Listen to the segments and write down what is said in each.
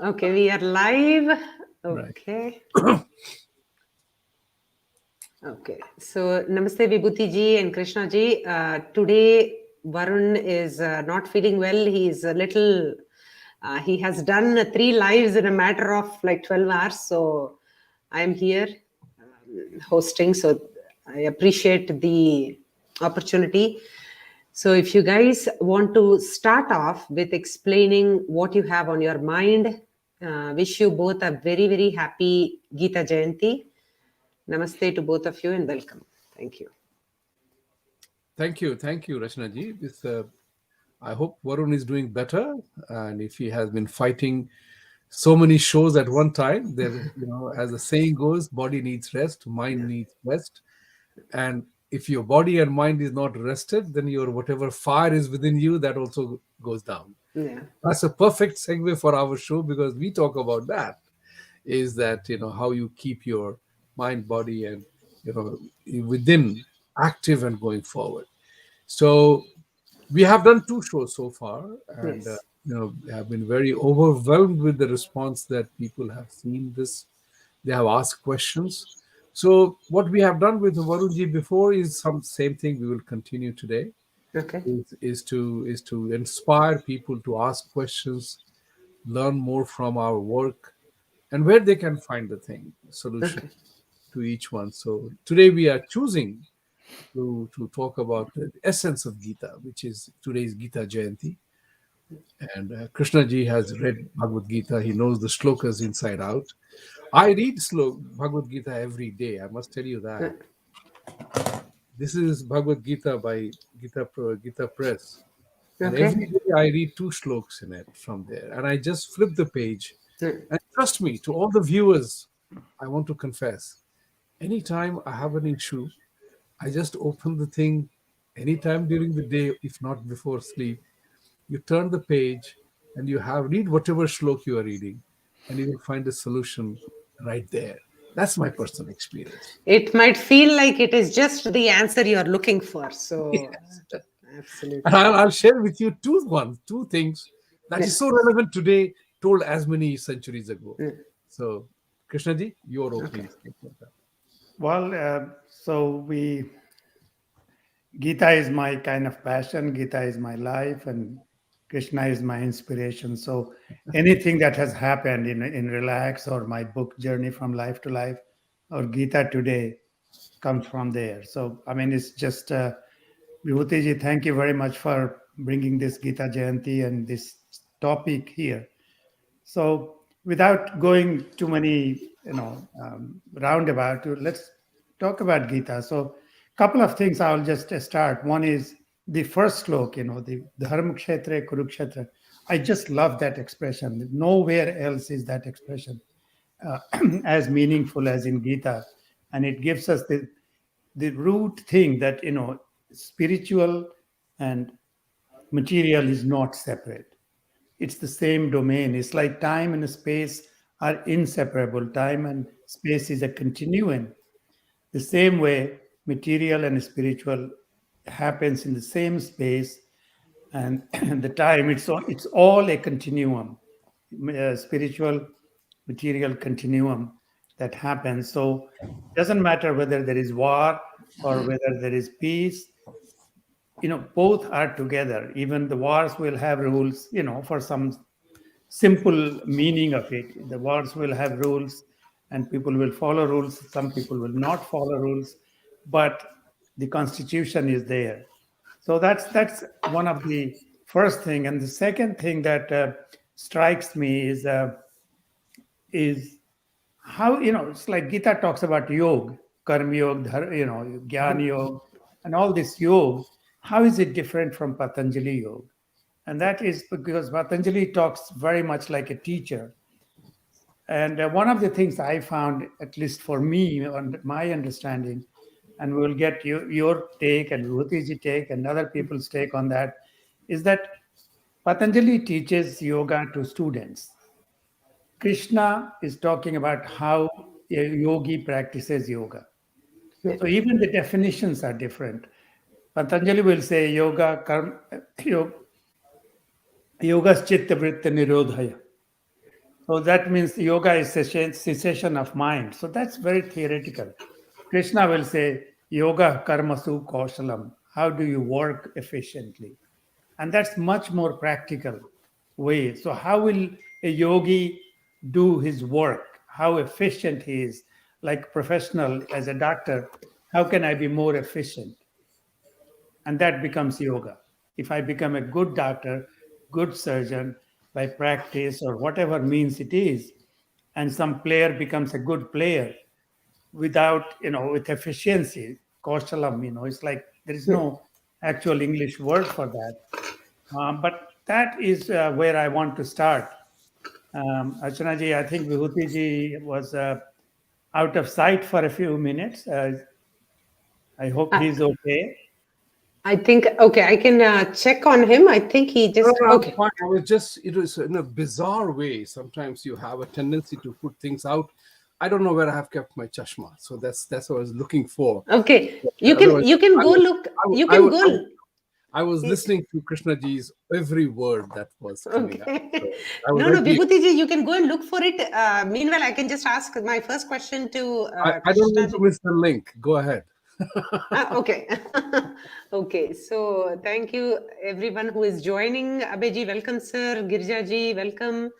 Okay, we are live. Right. Okay. Okay. So, Namaste Vibhuti ji and Krishna ji. Today, Varun is not feeling well. He's a little, he has done three lives in a matter of like 12 hours. So, I am here hosting. So, I appreciate the opportunity. So, if you guys want to start off with explaining what you have on your mind, wish you both a very, very happy Gita Jayanti. Namaste to both of you and welcome. Thank you. Thank you, Rachna ji. I hope Varun is doing better, and if he has been fighting so many shows at one time, as the saying goes, body needs rest, mind Yeah. needs rest, and if your body and mind is not rested, then your whatever fire is within you that also goes down. Yeah. That's a perfect segue for our show because we talk about that. Is that how you keep your mind, body, and you know within active and going forward. So we have done two shows so far, and Yes. have been very overwhelmed with the response that people have seen this. They have asked questions. So what we have done with Varunji before is some same thing we will continue today. Okay. Is to inspire people to ask questions, learn more from our work, and where they can find the thing solution Okay. to each one. So today we are choosing to talk about the essence of Gita, which is today's Gita Jayanti. And Krishna ji has read Bhagavad Gita. He knows the shlokas inside out. I read Bhagavad Gita every day. I must tell you Uh, that. This is Bhagavad Gita by Gita Press. And every Okay. day I read two shloks in it from there. And I just flip the page. Uh, And trust me, to all the viewers, I want to confess anytime I have an issue, I just open the thing anytime during the day, if not before sleep. You turn the page and read whatever shlok you are reading, and you will find a solution right there. That's my personal experience. It might feel like it is just the answer you are looking for. So, Yes. And absolutely. I'll share with you two things that Yeah. is so relevant today, told as many centuries ago. Yeah. So, Krishnaji, your Okay. opening statement. Well, so we Gita is my kind of passion. Gita is my life, and Krishna is my inspiration. So anything that has happened in Relaxx or my book Journey from Life to Life or Gita today comes from there. So I mean, it's just Vibhuti ji, thank you very much for bringing this Gita Jayanti and this topic here. So without going too many, roundabout, let's talk about Gita. So couple of things I'll just start. One is the first slok, the Dharma Kshetra Kurukshetra. I just love that expression. Nowhere else is that expression uh, as meaningful as in Gita. And it gives us the root thing that, spiritual and material is not separate. It's the same domain. It's like time and space are inseparable. Time and space is a continuum. The same way material and spiritual happens in the same space and the time. It's all a continuum, spiritual material continuum that happens. So it doesn't matter whether there is war or whether there is peace, both are together. Even the wars will have rules, for some simple meaning of it. The wars will have rules and people will follow rules. Some people will not follow rules, but the constitution is there. So that's one of the first thing. And the second thing that strikes me is how, it's like Gita talks about yoga, karma yoga, jnana yoga, and all this yoga. How is it different from Patanjali yoga? And that is because Patanjali talks very much like a teacher. And one of the things I found, at least for me, on my understanding, and we'll get your take and Vibhuti's take and other people's take on that, is that Patanjali teaches yoga to students. Krishna is talking about how a yogi practices yoga. Yeah. So even the definitions are different. Patanjali will say yoga, yoga's chitta vritta nirodhaya. So that means yoga is cessation of mind. So that's very theoretical. Krishna will say, yoga karmasu kaushalam. How do you work efficiently? And that's much more practical way. So how will a yogi do his work? How efficient he is? Like professional as a doctor, how can I be more efficient? And that becomes yoga. If I become a good doctor, good surgeon by practice or whatever means it is, and some player becomes a good player without, with efficiency, kaushalam, it's like there is no actual English word for that. But that is where I want to start. Archana ji, I think Vibhuti ji was out of sight for a few minutes. I hope Uh, he's okay. I think, okay, I can check on him. I think he No, just, no, I'm okay. fine. I was just, it was in a bizarre way. Sometimes you have a tendency to put things out. I don't know where I have kept my chashma, so that's what I was looking for. Okay. Otherwise, You can I go was, look, you I can was, go. I was listening to Krishna ji's every word that was coming out. Okay. So I was No, right no, here. Vibhuti ji, you can go and look for it. Meanwhile, I can just ask my first question to I don't Krishna want to ji. miss the link. Go ahead. Okay. Okay. So thank you everyone who is joining. Abhay welcome, sir. Girja ji, welcome.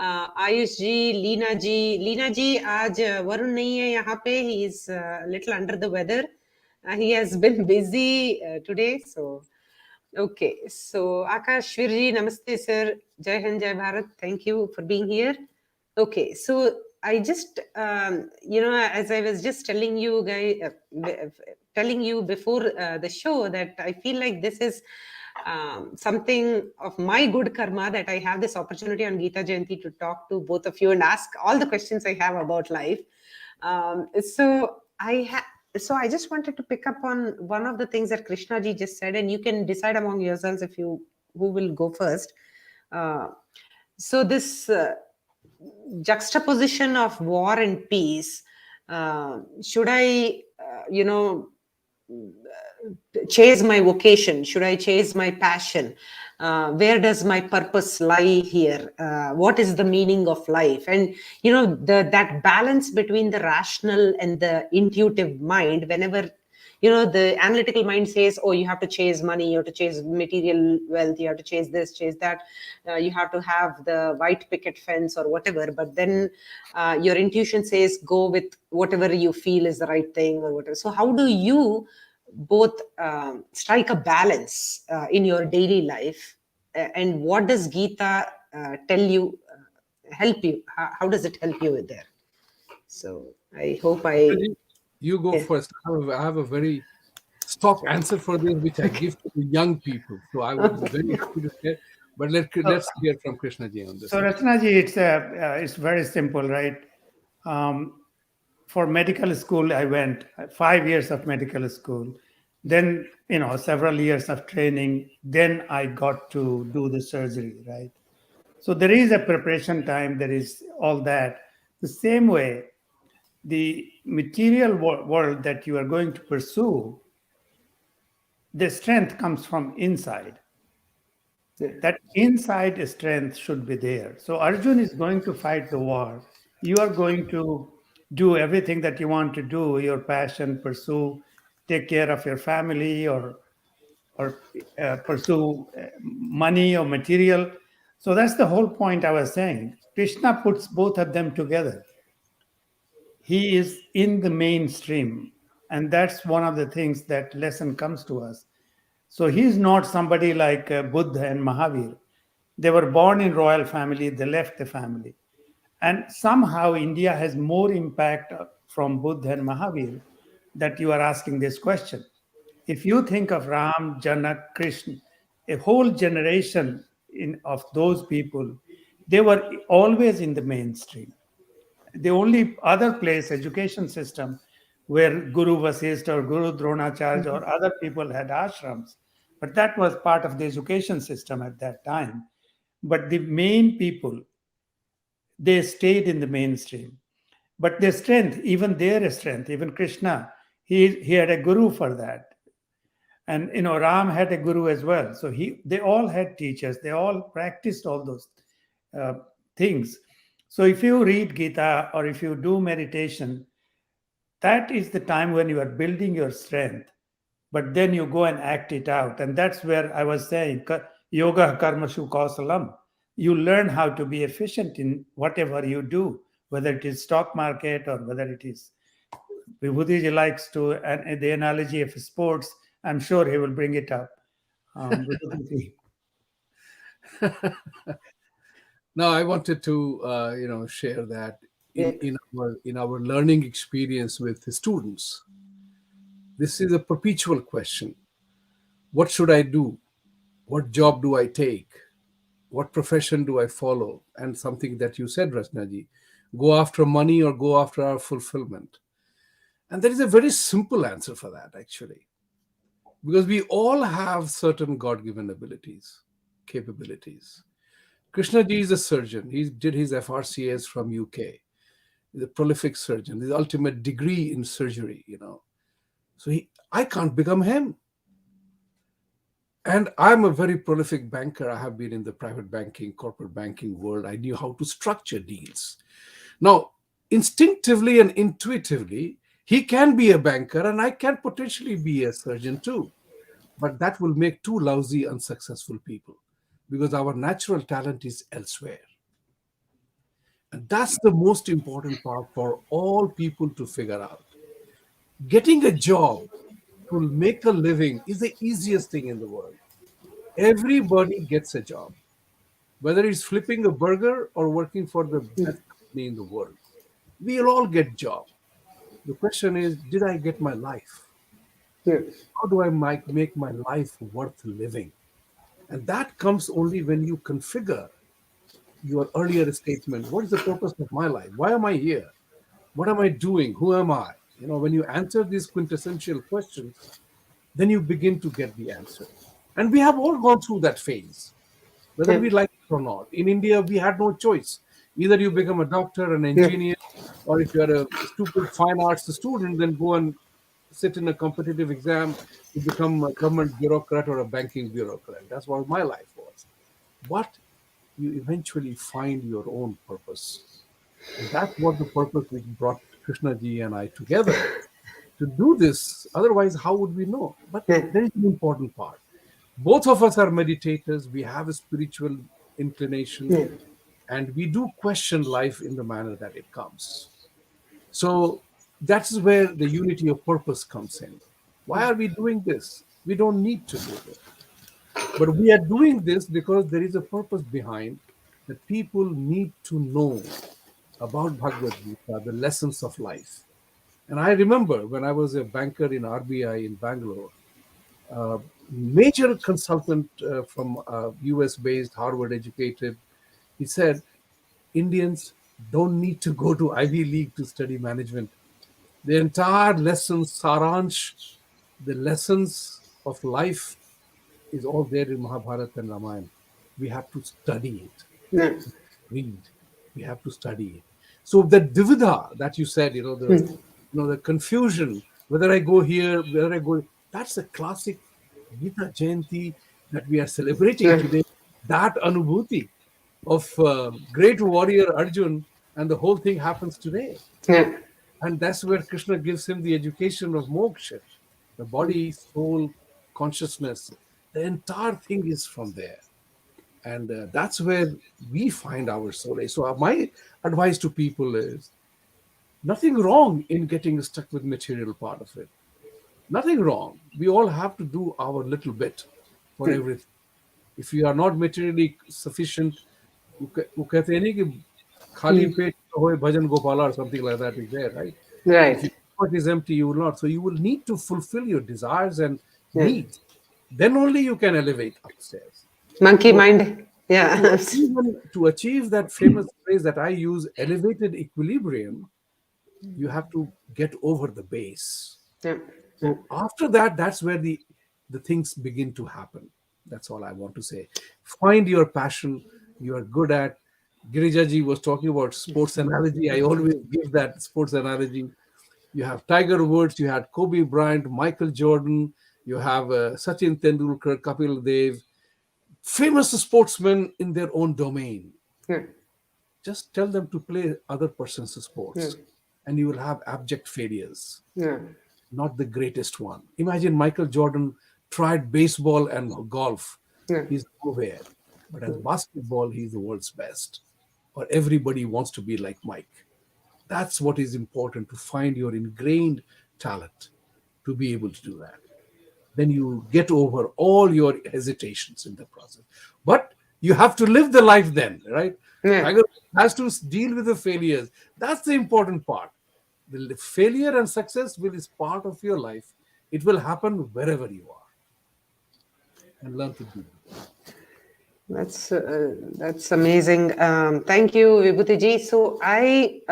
Ayush ji, Leena ji. Leena ji, आज वरुण नहीं है यहाँ पे. He is a little under the weather. He has been busy today. So, okay. So, Akash Shvirji, namaste, sir. Jai Hind, Jai Bharat. Thank you for being here. Okay, so I just, as I was just telling you, telling you before the show that I feel like this is something of my good karma that I have this opportunity on Gita Jayanti to talk to both of you and ask all the questions I have about life. So I just wanted to pick up on one of the things that Krishna ji just said, and you can decide among yourselves if you who will go first. So this juxtaposition of war and peace, should I chase my vocation? Should I chase my passion? Where does my purpose lie here? What is the meaning of life? And that balance between the rational and the intuitive mind. Whenever the analytical mind says, oh, you have to chase money, you have to chase material wealth, you have to chase this, chase that, you have to have the white picket fence or whatever. But then your intuition says go with whatever you feel is the right thing or whatever. So how do you both strike a balance in your daily life? And what does Gita tell you, help you? How does it help you with there? So I hope You go yeah. first. I have a very stock answer for this, which I give to the young people. So I would be very happy to share. But So, let's hear from Krishna ji on this so one. Rachna ji, it's very simple, right? Um, for medical school, I went 5 years of medical school, then several years of training. Then I got to do the surgery, right? So there is a preparation time. There is all that. The same way, the material world that you are going to pursue, the strength comes from inside. That inside strength should be there. So Arjun is going to fight the war. You are going to do everything that you want to do, your passion, pursue, take care of your family, or pursue money or material. So that's the whole point I was saying. Krishna puts both of them together. He is in the mainstream, and that's one of the things that lesson comes to us. So he's not somebody like Buddha and Mahavir. They were born in royal family, they left the family. And somehow India has more impact from Buddha and Mahavir that you are asking this question. If you think of Ram, Janak, Krishna, a whole generation of those people, they were always in the mainstream. The only other place, education system, where Guru Vasisht or Guru Dronacharya or other people had ashrams, but that was part of the education system at that time. But the main people, they stayed in the mainstream. But their strength, even their strength, even Krishna, he had a guru for that. And Ram had a guru as well. So they all had teachers. They all practiced all those uh, things. So if you read Gita or if you do meditation, that is the time when you are building your strength, but then you go and act it out. And that's where I was saying, yoga karmashu kausalam. You learn how to be efficient in whatever you do, whether it is stock market or whether it is. Vibhuti likes to, and the analogy of sports, I'm sure he will bring it up. Vibhuti. Now, I wanted to, share that in our learning experience with the students, this is a perpetual question: what should I do? What job do I take? What profession do I follow? And something that you said, Rasnaji, go after money or go after our fulfillment? And there is a very simple answer for that, actually, because we all have certain God-given abilities, capabilities. Krishna ji is a surgeon. He did his FRCS from UK. He's a prolific surgeon. His ultimate degree in surgery. So I can't become him. And I'm a very prolific banker. I have been in the private banking, corporate banking world. I knew how to structure deals. Now, instinctively and intuitively, he can be a banker and I can potentially be a surgeon too. But that will make two lousy, unsuccessful people because our natural talent is elsewhere. And that's the most important part for all people to figure out. Getting a job to make a living is the easiest thing in the world. Everybody gets a job, whether it's flipping a burger or working for the best company in the world. We'll all get job. The question is, did I get my life? How do I make my life worth living? And that comes only when you configure your earlier statement. What is the purpose of my life? Why am I here? What am I doing? Who am I? When you answer these quintessential questions, then you begin to get the answer. And we have all gone through that phase, whether we like it or not. In India, we had no choice. Either you become a doctor, an engineer, or if you're a stupid fine arts student, then go and sit in a competitive exam to become a government bureaucrat or a banking bureaucrat. That's what my life was. But you eventually find your own purpose. And that's what the purpose which brought Krishna ji and I together to do this. Otherwise, how would we know? But there is an important part. Both of us are meditators. We have a spiritual inclination, and we do question life in the manner that it comes. So that's where the unity of purpose comes in. Why are we doing this? We don't need to do this. But we are doing this because there is a purpose behind that people need to know about Bhagavad Gita, the lessons of life. And I remember when I was a banker in RBI in Bangalore, major consultant from US-based, Harvard-educated, he said, Indians don't need to go to Ivy League to study management. The entire lessons, Saransh, the lessons of life is all there in Mahabharata and Ramayana. We have to study it. Read. We have to study it. So the dividha that you said, the confusion, whether I go here, whether I go, that's a classic Gita Jayanti that we are celebrating today. That anubhuti of great warrior Arjun, and the whole thing happens today. And that's where Krishna gives him the education of moksha, the body, soul, consciousness. The entire thing is from there. And that's where we find our solace. So my advice to people is nothing wrong in getting stuck with material part of it. Nothing wrong. We all have to do our little bit for everything. If you are not materially sufficient, वो कहते हैं नहीं कि खाली पेट होए भजन Gopala or something like that is there, right? If your heart is empty, you will not. So you will need to fulfill your desires and needs. Then only you can elevate upstairs. Monkey mind. Yeah. To achieve that famous phrase that I use, elevated equilibrium, you have to get over the base. So after that, that's where the things begin to happen. That's all I want to say. Find your passion you are good at. Girijaji was talking about sports analogy. I always give that sports analogy. You have Tiger Woods, you had Kobe Bryant, Michael Jordan, you have Sachin Tendulkar, Kapil Dev, famous sportsmen in their own domain. just tell them to play other person's sports, and you will have abject failures, Yeah. not the greatest one. Imagine Michael Jordan tried baseball and golf. Yeah. He's nowhere. But as basketball, he's the world's best. Or everybody wants to be like Mike. That's what is important, to find your ingrained talent to be able to do that. Then you get over all your hesitations in the process. But you have to live the life then, right? Yeah. Tiger has to deal with the failures. That's the important part. The failure and success is part of your life. It will happen wherever you are, and learn to deal with it. That's amazing. Thank you, Vibhuti ji. So I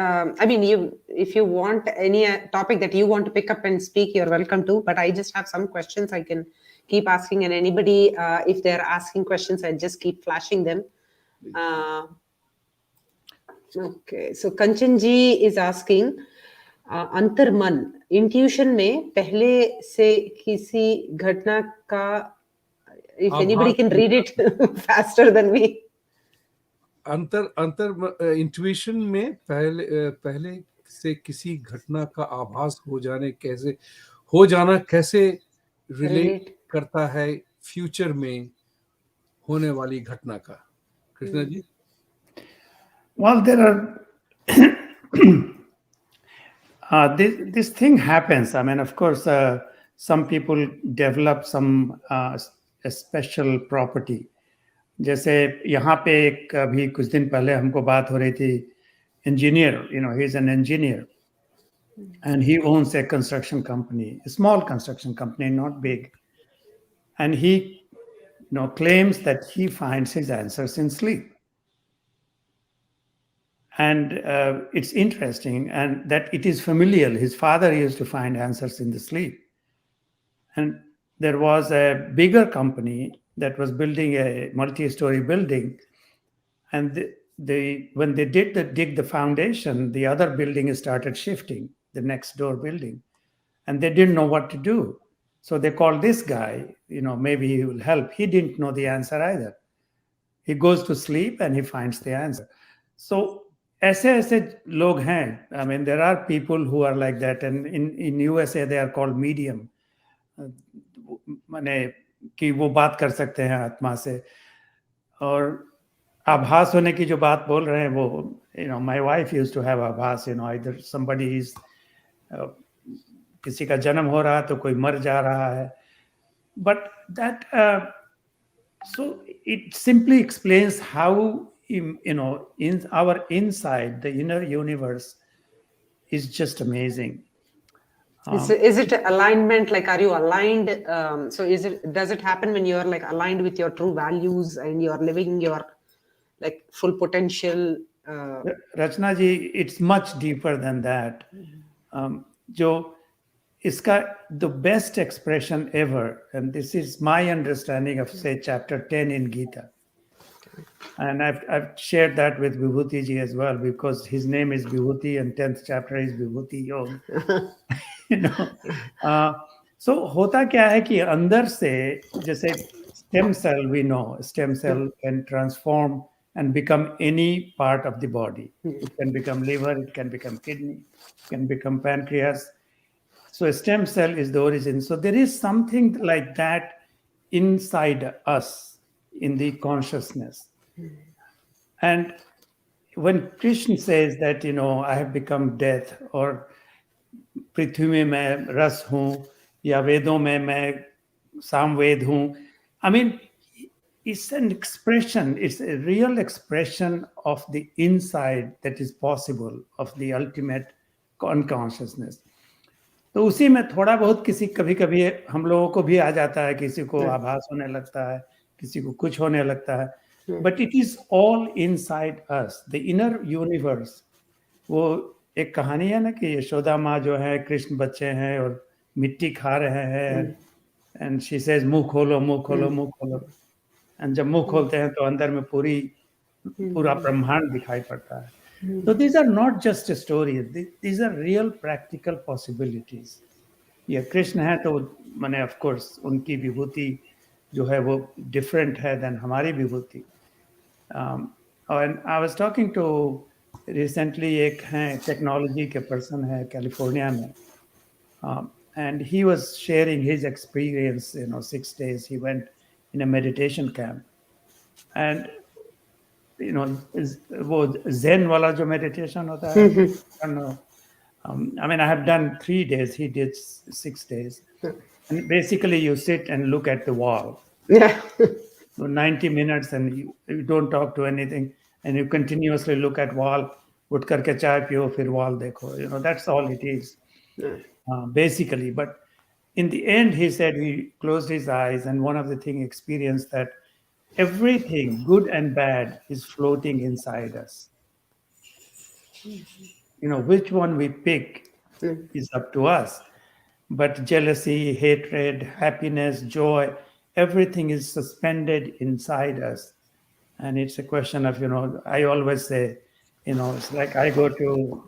mean, if you want any topic that you want to pick up and speak, you're welcome to. But I just have some questions I can keep asking, and anybody, if they're asking questions, I just keep flashing them. Okay, so Kanchan ji is asking, अंतर्मन intuition में पहले से किसी घटना का, if anybody can read it faster than me. अंतर intuition में पहले से किसी घटना का आभास हो जाना कैसे रिलेट करता है फ्यूचर में होने वाली घटना का. Krishna ji. Well, there are this thing happens. I mean, of course, some people develop some a special property. जैसे यहाँ पे एक अभी कुछ दिन पहले हमको बात हो रही थी, engineer, he's an engineer, and he owns a construction company, a small construction company, not big, and he claims that he finds his answers in sleep. And it's interesting, and that it is familial. His father used to find answers in the sleep. And there was a bigger company that was building a multi-story building, and when they dig the foundation, the other building started shifting, the next door building, and they didn't know what to do. So they called this guy, maybe he will help. He didn't know the answer either. He goes to sleep and he finds the answer. So ऐसे लोग हैं. I mean, there are people who are like that, and in USA they are called medium. माने कि वो बात कर सकते हैं आत्मा से. और आभास होने की जो बात बोल रहे हैं वो, my wife used to have आभास, either somebody is किसी का जन्म हो रहा है तो कोई मर जा रहा है. But that so it simply explains how in our inside, the inner universe is just amazing. Is it alignment? Like, are you aligned? So does it happen when you're like aligned with your true values and you're living your like full potential? Rachna ji, it's much deeper than that. जो इसका the best expression ever, and this is my understanding of, say, chapter 10 in Gita. And I've shared that with Vibhuti ji as well, because his name is Vibhuti and 10th chapter is Vibhuti Yog. So होता क्या है कि अंदर से, जैसे stem cell, we know stem cell can transform and become any part of the body. It can become liver, it can become kidney, it can become pancreas. So a stem cell is the origin. So there is something like that inside us, in the consciousness. And when Krishna says that, I have become death, or पृथ्वी में मैं रस हूँ, या वेदों में मैं सामवेद हूँ, I mean, it's an expression, it's a real expression of the inside that is possible, of the ultimate unconsciousness. तो उसी में थोड़ा बहुत कभी कभी हम लोगों को भी आ जाता है, किसी को आभास होने लगता है, किसी को कुछ होने लगता है. But it is all inside us, the inner universe. वो एक कहानी है ना कि यशोदा माँ जो है, कृष्ण बच्चे हैं और मिट्टी खा रहे हैं, and she says मुंह खोलो मुंह खोलो मुंह खोलो, and जब मुंह खोलते हैं तो अंदर में पूरा ब्रह्मांड दिखाई पड़ता है. So these are not just stories, these are real practical possibilities. ये कृष्ण है तो माने of course उनकी विभूति जो है वो different है than हमारी विभूति. And I was talking to recently एक हैं technology के person है California में, and he was sharing his experience. 6 days he went in a meditation camp, and वो Zen वाला जो meditation होता है, I don't know. I mean, I have done 3 days. He did 6 days, and basically you sit and look at the wall. Yeah. 90 minutes and you don't talk to anything and you continuously look at wall, उठ करके चाय पियो फिर wall देखो. That's all it is, basically. But in the end, he said he closed his eyes, and one of the thing he experienced that everything good and bad is floating inside us. Which one we pick is up to us. But jealousy, hatred, happiness, joy, everything is suspended inside us. And it's a question of, I always say, it's like I go to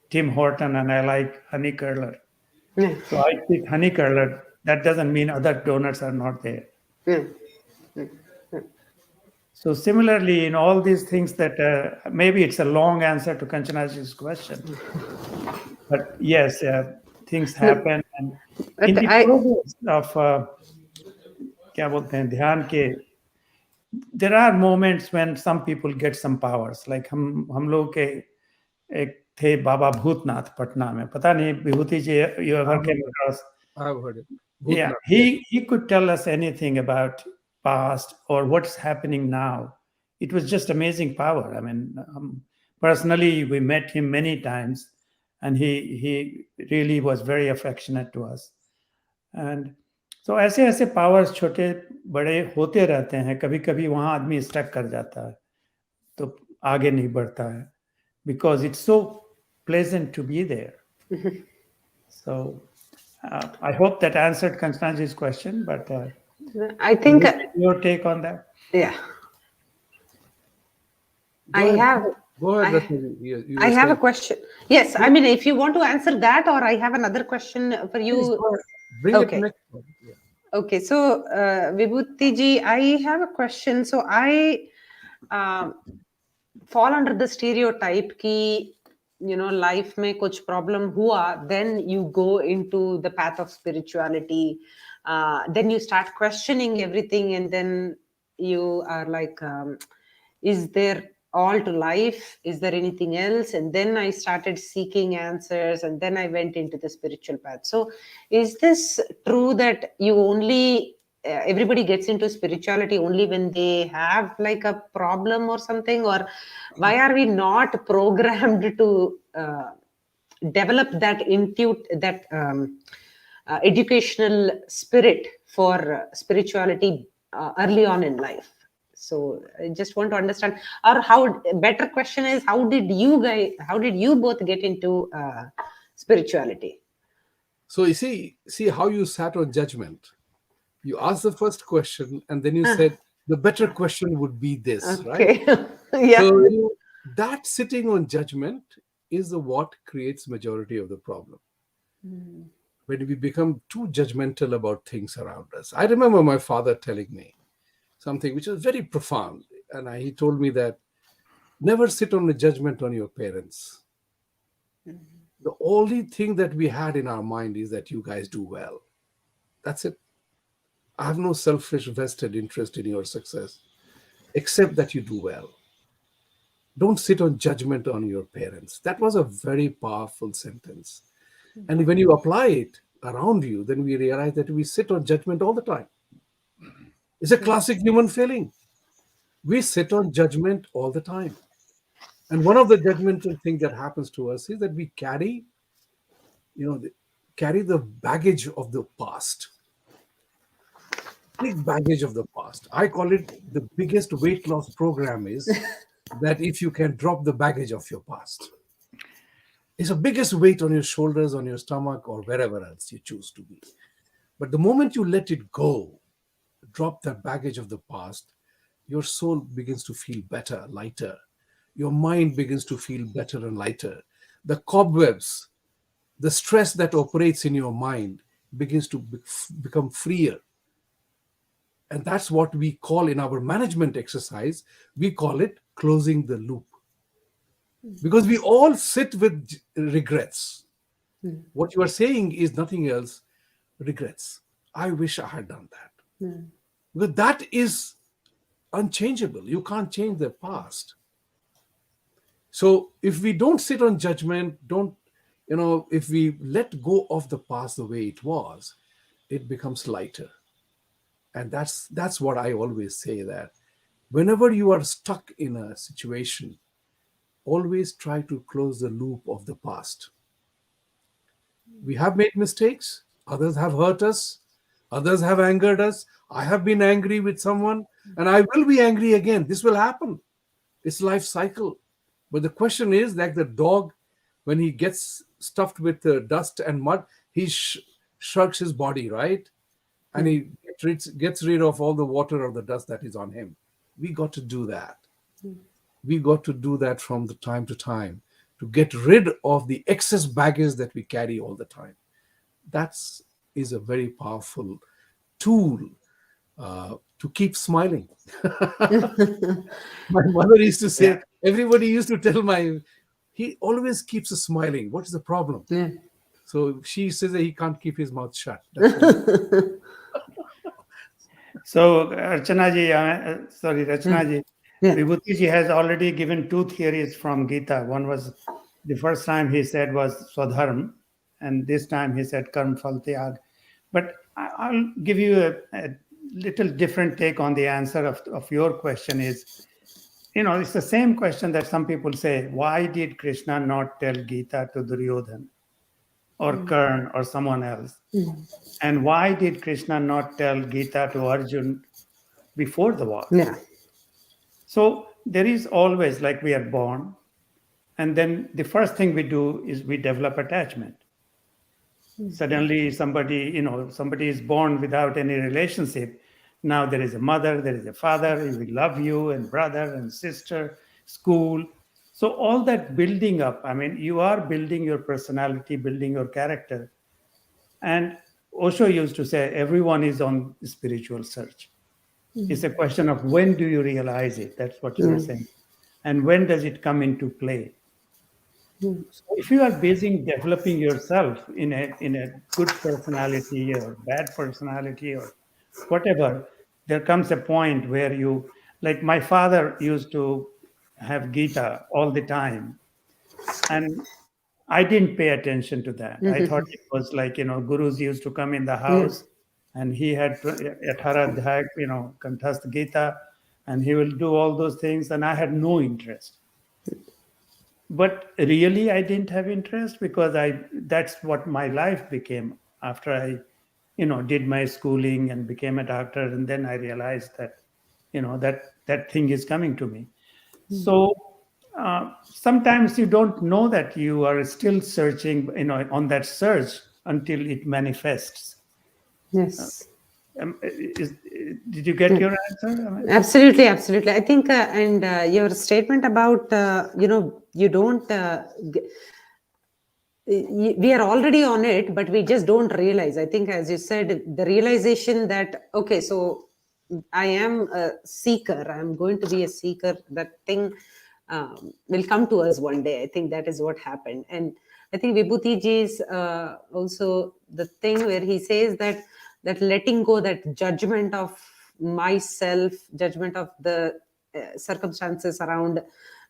Tim Horton and I like honey curler. Yeah. So I pick honey curler. That doesn't mean other donuts are not there. Yeah. So similarly, in all these things that maybe it's a long answer to Kanchanaji's question, but yes, things happen, and in the progress of क्या बोलते हैं ध्यान के, there are moments when some people get some powers. Like हम लोग के एक थे बाबा भूतनाथ पटना में, पता नहीं विभूति जी you ever came across? I've heard it. Yeah, he could tell us anything about past or what's happening now. It was just amazing power. I mean, personally, we met him many times, and he really was very affectionate to us. And so ऐसे ऐसे powers छोटे बड़े होते रहते हैं. कभी कभी वहाँ आदमी स्टक कर जाता है, तो आगे नहीं बढ़ता है, because it's so pleasant to be there. So I hope that answered Kanchanaji's question, but I think your take on that? Yeah. I have Go ahead, Rashmi. You I were have a saying- question. Yes, I mean, if you want to answer that, or I have another question for Please you. go ahead. Bring Okay. it next one. Yeah. Okay, so Vibhuti ji, I have a question. So I fall under the stereotype ki, life mein kuch problem hua, then you go into the path of spirituality. Then you start questioning everything, and then you are like, is there all to life? Is there anything else? And then I started seeking answers, and then I went into the spiritual path. So is this true that you only everybody gets into spirituality only when they have like a problem or something? Or why are we not programmed to develop that educational spirit for spirituality early on in life? So I just want to understand, or how better question is, how did you both get into spirituality? So you see how you sat on judgment. You asked the first question, and then you said the better question would be this, right? Okay. Yeah. So that sitting on judgment is what creates majority of the problem. When we become too judgmental about things around us. I remember my father telling me something which was very profound, and he told me that never sit on a judgment on your parents. The only thing that we had in our mind is that you guys do well. That's it. I have no selfish vested interest in your success, except that you do well. Don't sit on judgment on your parents. That was a very powerful sentence. And when you apply it around you, then we realize that we sit on judgment all the time. It's a classic human feeling. We sit on judgment all the time. And one of the judgmental things that happens to us is that we carry the baggage of the past. Big baggage of the past. I call it the biggest weight loss program is that if you can drop the baggage of your past. It's the biggest weight on your shoulders, on your stomach, or wherever else you choose to be. But the moment you let it go, drop that baggage of the past, your soul begins to feel better, lighter. Your mind begins to feel better and lighter. The cobwebs, the stress that operates in your mind begins to become freer. And that's what we call in our management exercise, we call it closing the loop. Because we all sit with regrets. What you are saying is nothing else, regrets. I wish I had done that. Because that is unchangeable. You can't change the past. So if we don't sit on judgment, if we let go of the past the way it was, it becomes lighter. And that's what I always say, that whenever you are stuck in a situation, always try to close the loop of the past. We have made mistakes, others have hurt us, others have angered us. I have been angry with someone, and I will be angry again. This will happen. It's life cycle. But the question is, like the dog, when he gets stuffed with dust and mud, he shrugs his body, right? And he gets rid of all the water or the dust that is on him. We got to do that. We got to do that from the time to time, to get rid of the excess baggage that we carry all the time. That is a very powerful tool to keep smiling. My mother used to say, Yeah. everybody used to tell he always keeps smiling. What is the problem? Yeah. So she says that he can't keep his mouth shut. That's why. So, Rachanaji, Yeah. Vibhuti ji has already given two theories from Gita. One was, the first time he said was Swadharm, and this time he said Karm Phal Tyag. But I'll give you a little different take on the answer of your question. Is, it's the same question that some people say, why did Krishna not tell Gita to Duryodhan or Karn or someone else? And why did Krishna not tell Gita to Arjun before the war? Yeah. So there is always, like, we are born, and then the first thing we do is we develop attachment. Suddenly somebody is born without any relationship. Now there is a mother, there is a father, we love you, and brother and sister, school. So all that building up, I mean, you are building your personality, building your character. And Osho used to say, everyone is on spiritual search. It's a question of when do you realize it? That's what you were saying. And when does it come into play? So if you are busy developing yourself in a good personality or bad personality or whatever, there comes a point where you, like my father used to have Gita all the time, and I didn't pay attention to that. I thought it was like, gurus used to come in the Yeah. house and he had Atharadhyay, Kanthast Gita, and he will do all those things, and I had no interest. But really, I didn't have interest because that's what my life became after I, did my schooling and became a doctor. And then I realized that, that thing is coming to me. So sometimes you don't know that you are still searching, on that search until it manifests. Yes. Did you get your answer? I mean, Absolutely, absolutely. I think, and your statement about, you don't, we are already on it, but we just don't realize. I think, as you said, the realization that, okay, so I am a seeker, I'm going to be a seeker, that thing will come to us one day. I think that is what happened. And I think Vibhuti ji's also the thing where he says that letting go, that judgment of myself, judgment of the circumstances around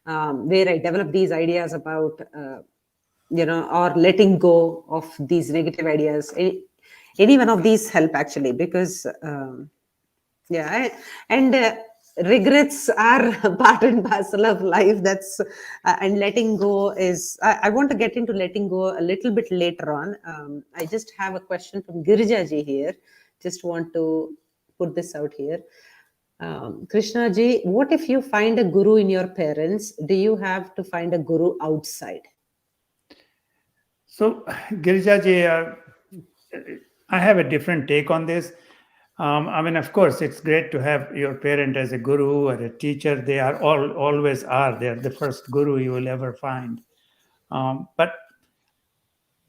where I develop these ideas about, or letting go of these negative ideas. Any one of these help actually, because and regrets are part and parcel of life. That's and letting go is. I want to get into letting go a little bit later on. I just have a question from Girija ji here. Just want to put this out here. Krishna ji, what if you find a guru in your parents? Do you have to find a guru outside? so, Girija ji, I have a different take on this. I mean, of course, it's great to have your parent as a guru or a teacher. They are always are. They are the first guru you will ever find. But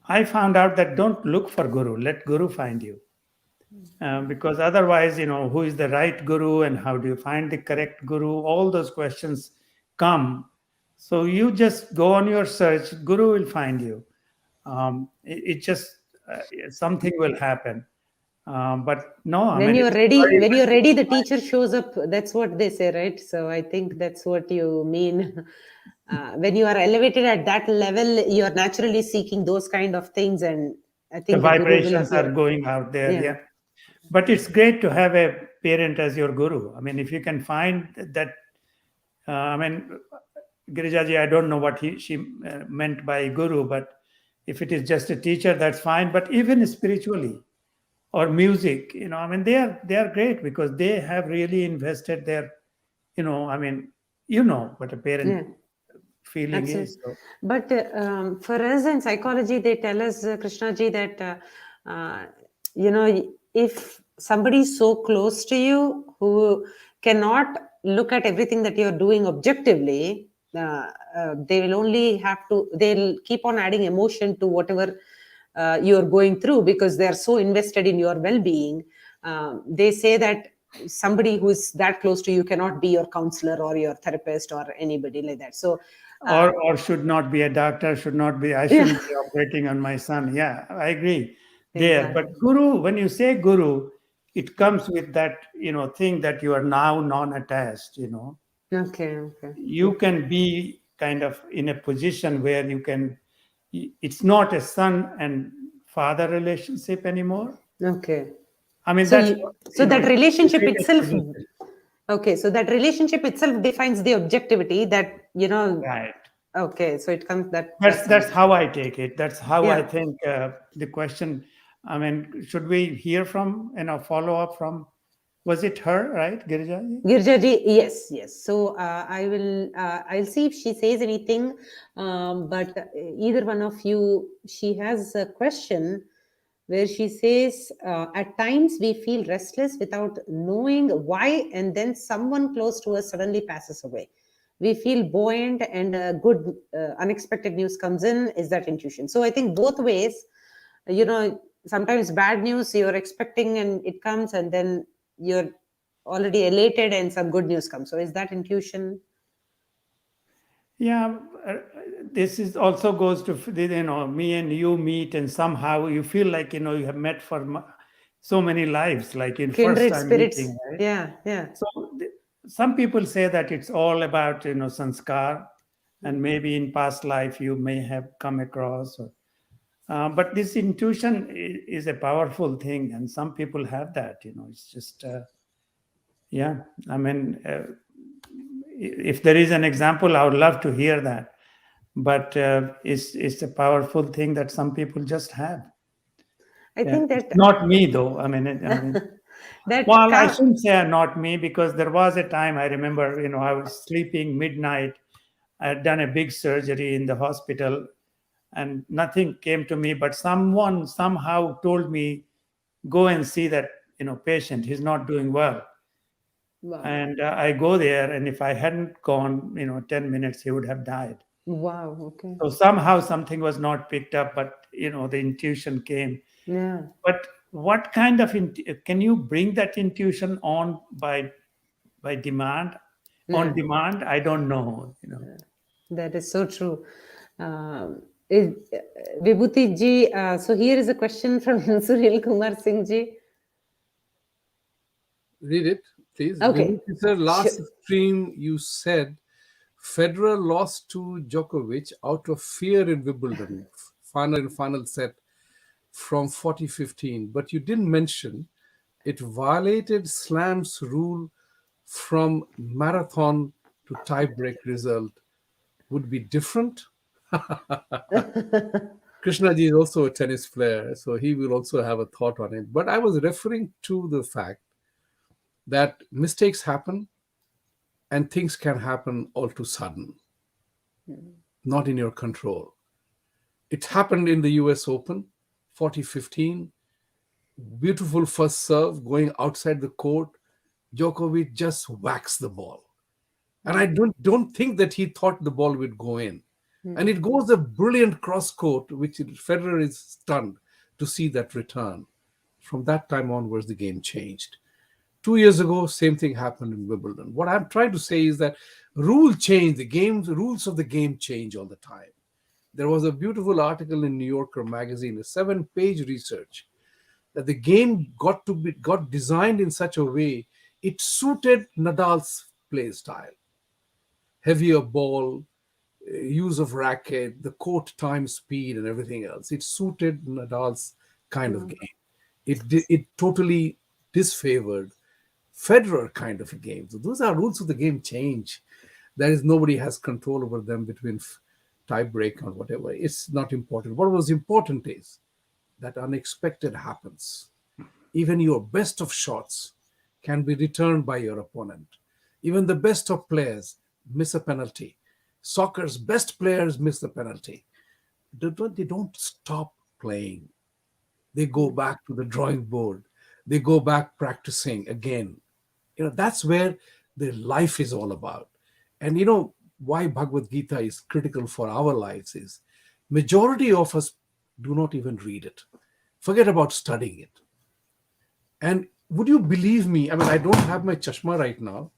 I found out that don't look for guru. Let guru find you. Because otherwise, who is the right guru and how do you find the correct guru? All those questions come. So you just go on your search, guru will find you. It just something will happen. But no, I When mean, you're it's ready, very when much you're ready, the teacher shows up. That's what they say, right? So I think that's what you mean. When you are elevated at that level, you're naturally seeking those kind of things, and I the think the guru will vibrations are appear. going out there. Yeah. Yeah. But it's great to have a parent as your guru. I mean, if you can find that, I mean, Girijaji, I don't know what she meant by guru, but if it is just a teacher, that's fine. But even spiritually or music, I mean, they are great because they have really invested their, I mean, what a parent Yeah. feeling Absolutely. is. So, But for us in psychology, they tell us, Krishna ji, that, if somebody is so close to you who cannot look at everything that you're doing objectively, they will only have to, they'll keep on adding emotion to whatever you're going through because they're so invested in your well-being. They say that somebody who's that close to you cannot be your counselor or your therapist or anybody like that. So, or should not be a doctor, should not be, I yeah, shouldn't be operating on my son. Yeah, I agree there. But exactly. guru, when you say guru, it comes with that, thing that you are now non-attached. Okay, okay, You can be kind of in a position where it's not a son and father relationship anymore. okay. I mean, So that's you, what, so that it's the relationship greatest itself, position. okay, so that relationship itself defines the objectivity that, Right. okay, so it comes that That's that's that's something. how I take it. That's how I Yeah. think the question. I mean, should we hear from, follow up from? Was it her, right, Girija? Girjaji, yes, yes. So I'll see if she says anything. But either one of you, she has a question where she says, at times we feel restless without knowing why, and then someone close to us suddenly passes away. We feel buoyant, and good, unexpected news comes in. Is that intuition? So I think both ways, sometimes bad news you're expecting and it comes, and then you're already elated and some good news comes. So is that intuition? Yeah, this is also goes to me and you meet, and somehow you feel like you have met for so many lives, like in first Kindred time spirits. meeting, right? Yeah, yeah. So some people say that it's all about sanskar, and maybe in past life you may have come across. But this intuition is a powerful thing, and some people have that. It's just yeah. I mean, if there is an example, I would love to hear that. But it's a powerful thing that some people just have. I Yeah, think it's that not me though. I mean, that well, I shouldn't say not me because there was a time I remember. I was sleeping midnight. I had done a big surgery in the hospital, and nothing came to me. But someone somehow told me, "Go and see that patient. He's not doing well." wow, And I go there, and if I hadn't gone, 10 minutes, he would have died. wow, okay, So somehow something was not picked up, but the intuition came. yeah, But what kind of can you bring that intuition on by demand? On yeah. demand, I don't know. That is so true. Is, Vibhuti ji, so here is a question from Suril Kumar Singh ji. Read it, please. Okay, Vibhuti sir, sure. last stream you said Federer lost to Djokovic out of fear in Wimbledon, final set from 40-15. But you didn't mention it violated Slam's rule from marathon to tie-break result. Would be different. Krishnaji is also a tennis player, so he will also have a thought on it. But I was referring to the fact that mistakes happen and things can happen all too sudden, not in your control. It happened in the US Open, 40-15. Beautiful first serve going outside the court. Djokovic just whacks the ball. And I don't think that he thought the ball would go in. And it goes a brilliant cross court, which Federer is stunned to see that return. From that time onwards, the game changed. 2 years ago, same thing happened in Wimbledon. What I'm trying to say is that rules of the game change all the time. There was a beautiful article in New Yorker magazine, a 7-page research, that the game got designed in such a way it suited Nadal's play style. Heavier ball, use of racket, the court time, speed, and everything else. It suited Nadal's kind of game. It totally disfavored Federer kind of a game. So those are rules of the game change. There is nobody has control over them between tie break or whatever. It's not important. What was important is that unexpected happens. Even your best of shots can be returned by your opponent. Even the best of players miss a penalty. Soccer's best players miss the penalty. They don't stop playing. They go back to the drawing board. They go back practicing again. That's where the life is all about. And why Bhagavad Gita is critical for our lives is majority of us do not even read it. Forget about studying it. And would you believe me? I mean, I don't have my chashma right now,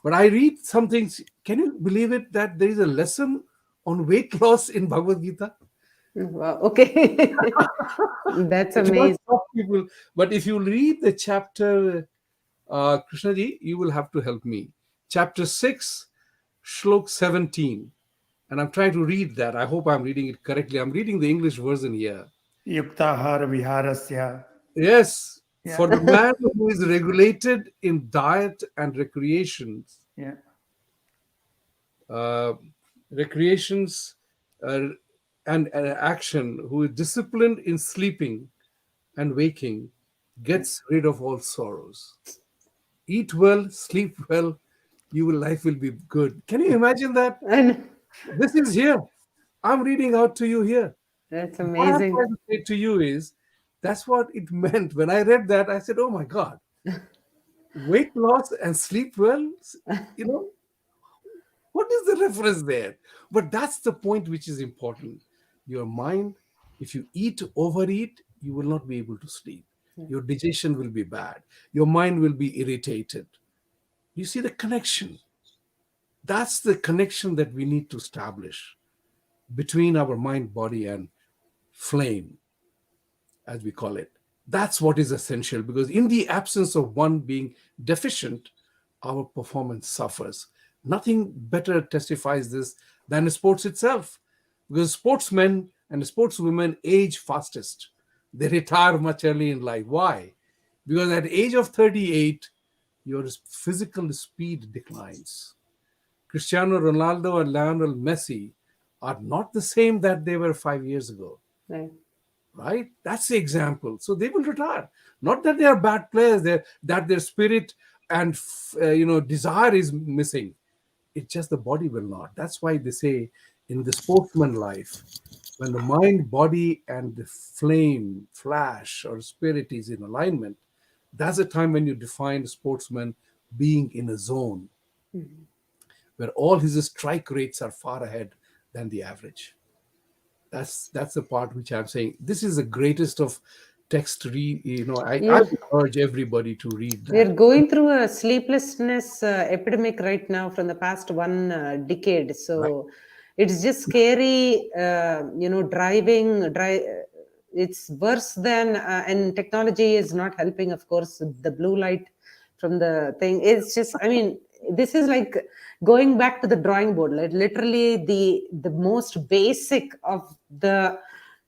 but I read some things. Can you believe it that there is a lesson on weight loss in Bhagavad Gita? Wow. Okay. That's It might amazing. shock people, but if you read the chapter, Krishna ji, you will have to help me. Chapter 6, Shlok 17. And I'm trying to read that. I hope I'm reading it correctly. I'm reading the English version here. Yuktahara viharasya. Yes, Yeah. for the man who is regulated in diet and Yeah. uh, recreations and action, who is disciplined in sleeping and waking, gets rid of all sorrows. Eat well, sleep well, life will be good. Can you imagine that? And This is here. I'm reading out to you here. that's What I'm amazing. trying to say to you is that's what it meant. When I read that, I said, oh my God, weight loss and sleep well, you know, what is the reference there? But that's the point which is important. Your mind, if you overeat, you will not be able to sleep. Your digestion will be bad. Your mind will be irritated. You see the connection. That's the connection that we need to establish between our mind, body, and flame, as we call it. That's what is essential, because in the absence of one being deficient, our performance suffers. Nothing better testifies this than sports itself, because sportsmen and sportswomen age fastest. They retire much early in life. Why? Because at age of 38, your physical speed declines. Cristiano Ronaldo and Lionel Messi are not the same that they were 5 years ago. Right. Right? That's the example. So they will retire. Not that they are bad players, that their spirit and desire is missing. It's just the body will not. That's why they say in the sportsman life, when the mind, body, and the flame, flash, or spirit is in alignment, that's the time when you define a sportsman being in a zone where all his strike rates are far ahead than the average. That's the part which I'm saying. This is the greatest of text. I Yeah. would urge everybody to read We're that. going through a sleeplessness epidemic right now from the past one decade. Right. So it's just scary, it's worse than, and technology is not helping, of course, the blue light from the thing. It's just, I mean, this is like going back to the drawing board, like literally the most basic of the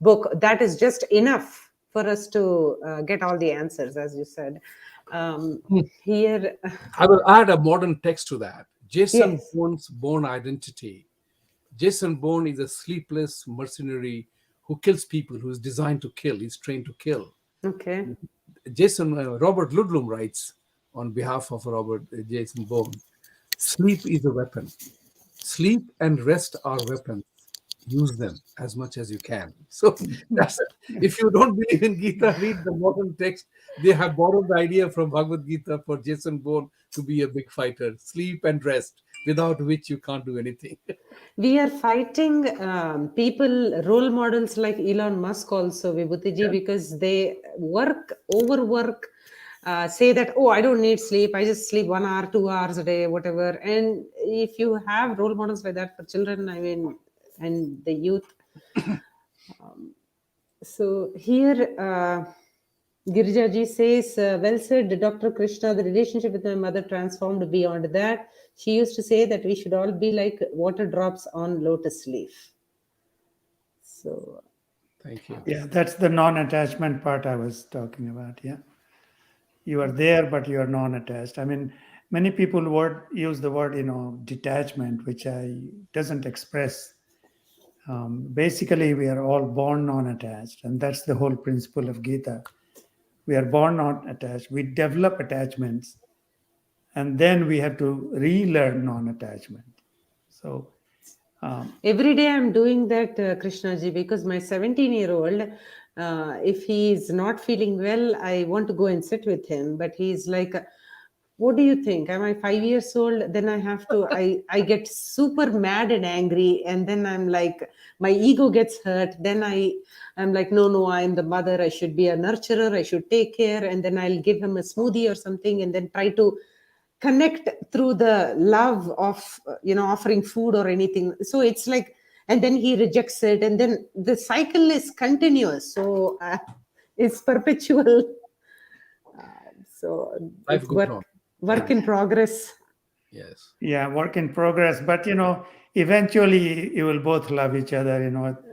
book. That is just enough for us to get all the answers, as you said. Here, I will add a modern text to that. Jason yes. Bourne's Bourne Identity. Jason Bourne is a sleepless mercenary who kills people, who is designed to kill. He's trained to kill. Okay. Robert Ludlum writes on behalf of Jason Bourne, sleep is a weapon. Sleep and rest are weapons. Use them as much as you can. So that's it. If you don't believe in Gita, read the modern text. They have borrowed the idea from Bhagavad Gita for Jason Bourne to be a big fighter. Sleep and rest. without which you can't do anything. We are fighting people, role models like Elon Musk also, Vibhutiji, because they overwork, say that, oh, I don't need sleep. I just sleep 1 hour, 2 hours a day, whatever. And if you have role models like that for children, I mean, and the youth. So here, Girjaji says, well said, Dr. Krishna, the relationship with my mother transformed beyond that. She used to say that we should all be like water drops on lotus leaf. So, Thank you. Yeah, that's the non-attachment part I was talking about. Yeah, you are there, but you are non-attached. I mean, many people use the word, detachment, which I doesn't express. Basically, we are all born non-attached, and that's the whole principle of Gita. We are born not attached. We develop attachments, and then we have to relearn non-attachment. So, every day I'm doing that, Krishnaji, because my 17-year-old, if he is not feeling well, I want to go and sit with him. But he's like, what do you think? Am I 5 years old? Then I get super mad and angry. And then I'm like, my ego gets hurt. Then I'm like, no, I'm the mother. I should be a nurturer. I should take care. And then I'll give him a smoothie or something and then try to connect through the love of offering food or anything. So it's like, and then he rejects it, and then the cycle is continuous. So it's perpetual. So Life it's goes on. work in progress. Yes. yeah, work in progress. But eventually you will both love each other.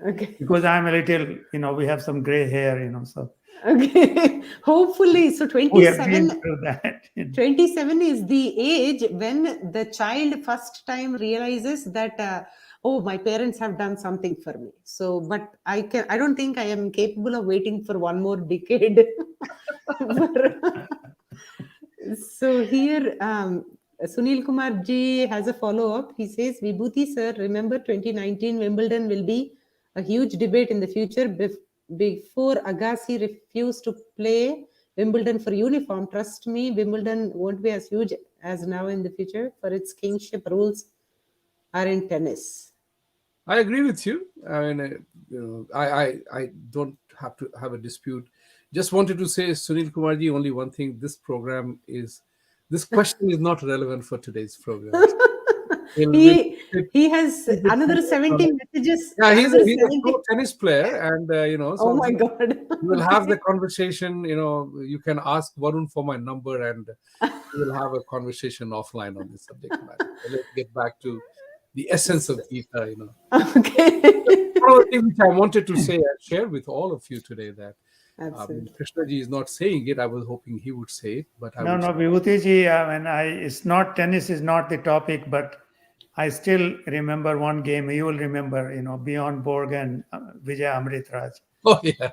Okay. Because I'm a little, we have some gray hair. So Okay. Hopefully. So we have been 27 through that. 27 is the age when the child first time realizes that oh, my parents have done something for me. So but I don't think I am capable of waiting for one more decade. So here Sunil Kumar ji has a follow up. He says, Vibhuti sir, remember 2019 Wimbledon will be a huge debate in the future. Before Agassi refused to play Wimbledon for uniform, trust me, Wimbledon won't be as huge as now in the future, for its kingship rules are in tennis. I agree with you. I mean, I don't have to have a dispute. Just wanted to say, Sunil Kumarji, only one thing: this question is not relevant for today's program. He has another 70 messages. Yeah, he's Another he's a 70. pro tennis player, and Oh so my God. we will have the conversation. You can ask Varun for my number, and we will have a conversation offline on this subject matter. So let's get back to the essence of Gita. Okay. One of the things which I wanted to say and share with all of you today that Absolutely. Krishnaji is not saying it. I was hoping he would say it, but I No, would. no, Vibhutiji, it's not tennis is not the topic, but I still remember one game. You will remember, Beyond Borg and Vijay Amritraj. Oh yeah.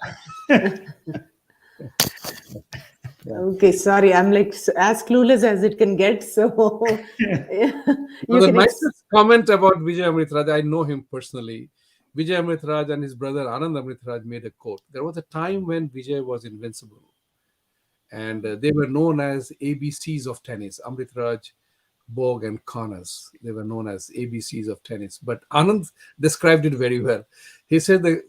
Okay, sorry. I'm like as clueless as it can get. So yeah, So the nicest comment about Vijay Amritraj, I know him personally. Vijay Amritraj and his brother Anand Amritraj made a quote. There was a time when Vijay was invincible, and they were known as ABCs of tennis. Amritraj, Borg, and Connors. They were known as ABCs of tennis. But Anand described it very well. He said the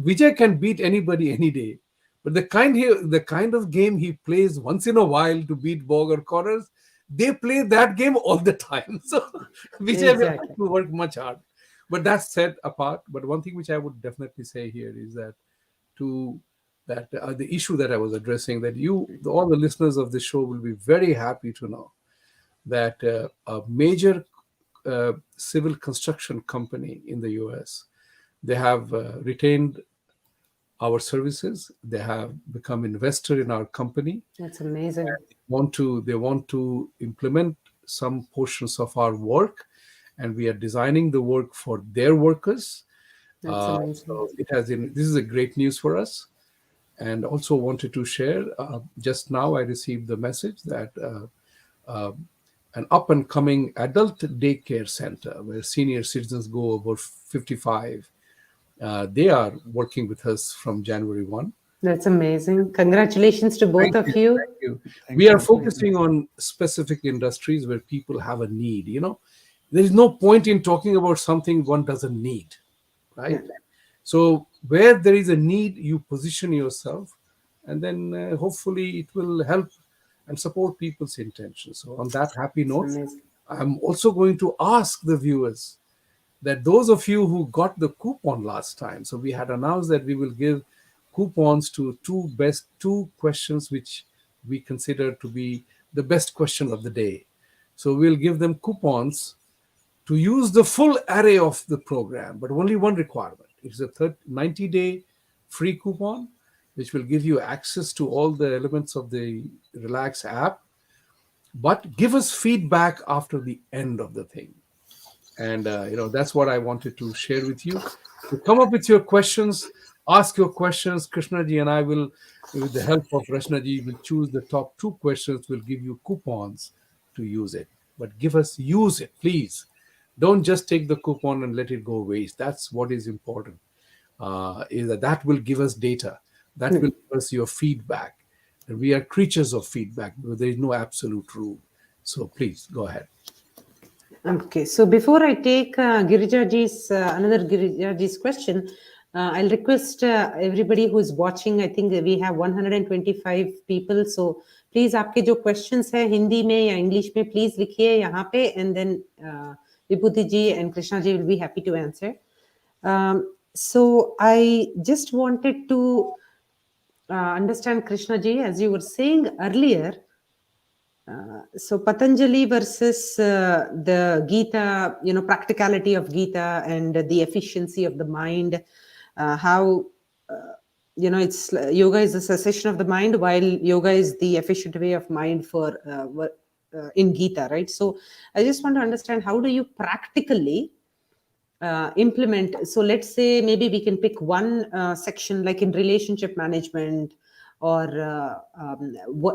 Vijay can beat anybody any day, but the kind of game he plays once in a while to beat Borg or Connors, they play that game all the time. So Vijay will have to work much hard. But that's set apart. But one thing which I would definitely say here is that the issue that I was addressing, that all the listeners of this show will be very happy to know that a major civil construction company in the US, they have retained our services. They have become investor in our company. That's amazing. They want to implement some portions of our work, and we are designing the work for their workers. That's amazing. So this is a great news for us. And also wanted to share, just now I received the message that an up-and-coming adult daycare center where senior citizens go over 55, they are working with us from January 1. That's amazing. Congratulations to both of you. Thank you. We are focusing on specific industries where people have a need. there is no point in talking about something one doesn't need, right? Yeah. So where there is a need, you position yourself, and then hopefully it will help and support people's intentions. So on that happy It's note, amazing. I'm also going to ask the viewers that those of you who got the coupon last time, so we had announced that we will give coupons to two questions which we consider to be the best question of the day. So we'll give them coupons to use the full array of the program, but only one requirement. It's a 90-day free coupon, which will give you access to all the elements of the Relaxx app, but give us feedback after the end of the thing. And that's what I wanted to share with you. So come up with your questions, ask your questions. Krishnaji and I will, with the help of Rashnaji, will choose the top two questions. We'll give you coupons to use it. But use it, please. Don't just take the coupon and let it go waste. That's what is important. Is that will give us data. That will give us your feedback. And we are creatures of feedback. There is no absolute rule. So please go ahead. Okay, so before I take another Girijaji's question, I'll request everybody who is watching. I think we have 125 people. So please, आपके जो questions है हिंदी में या English में, please लिखिए यहाँ पे, and then Vibhuti ji and Krishna ji will be happy to answer. So I just wanted to understand, Krishna ji, as you were saying earlier. So Patanjali versus the Gita, practicality of Gita and the efficiency of the mind, how, it's yoga is a cessation of the mind, while yoga is the efficient way of mind for in Gita, right? So I just want to understand, how do you practically implement? So let's say maybe we can pick one section, like in relationship management, or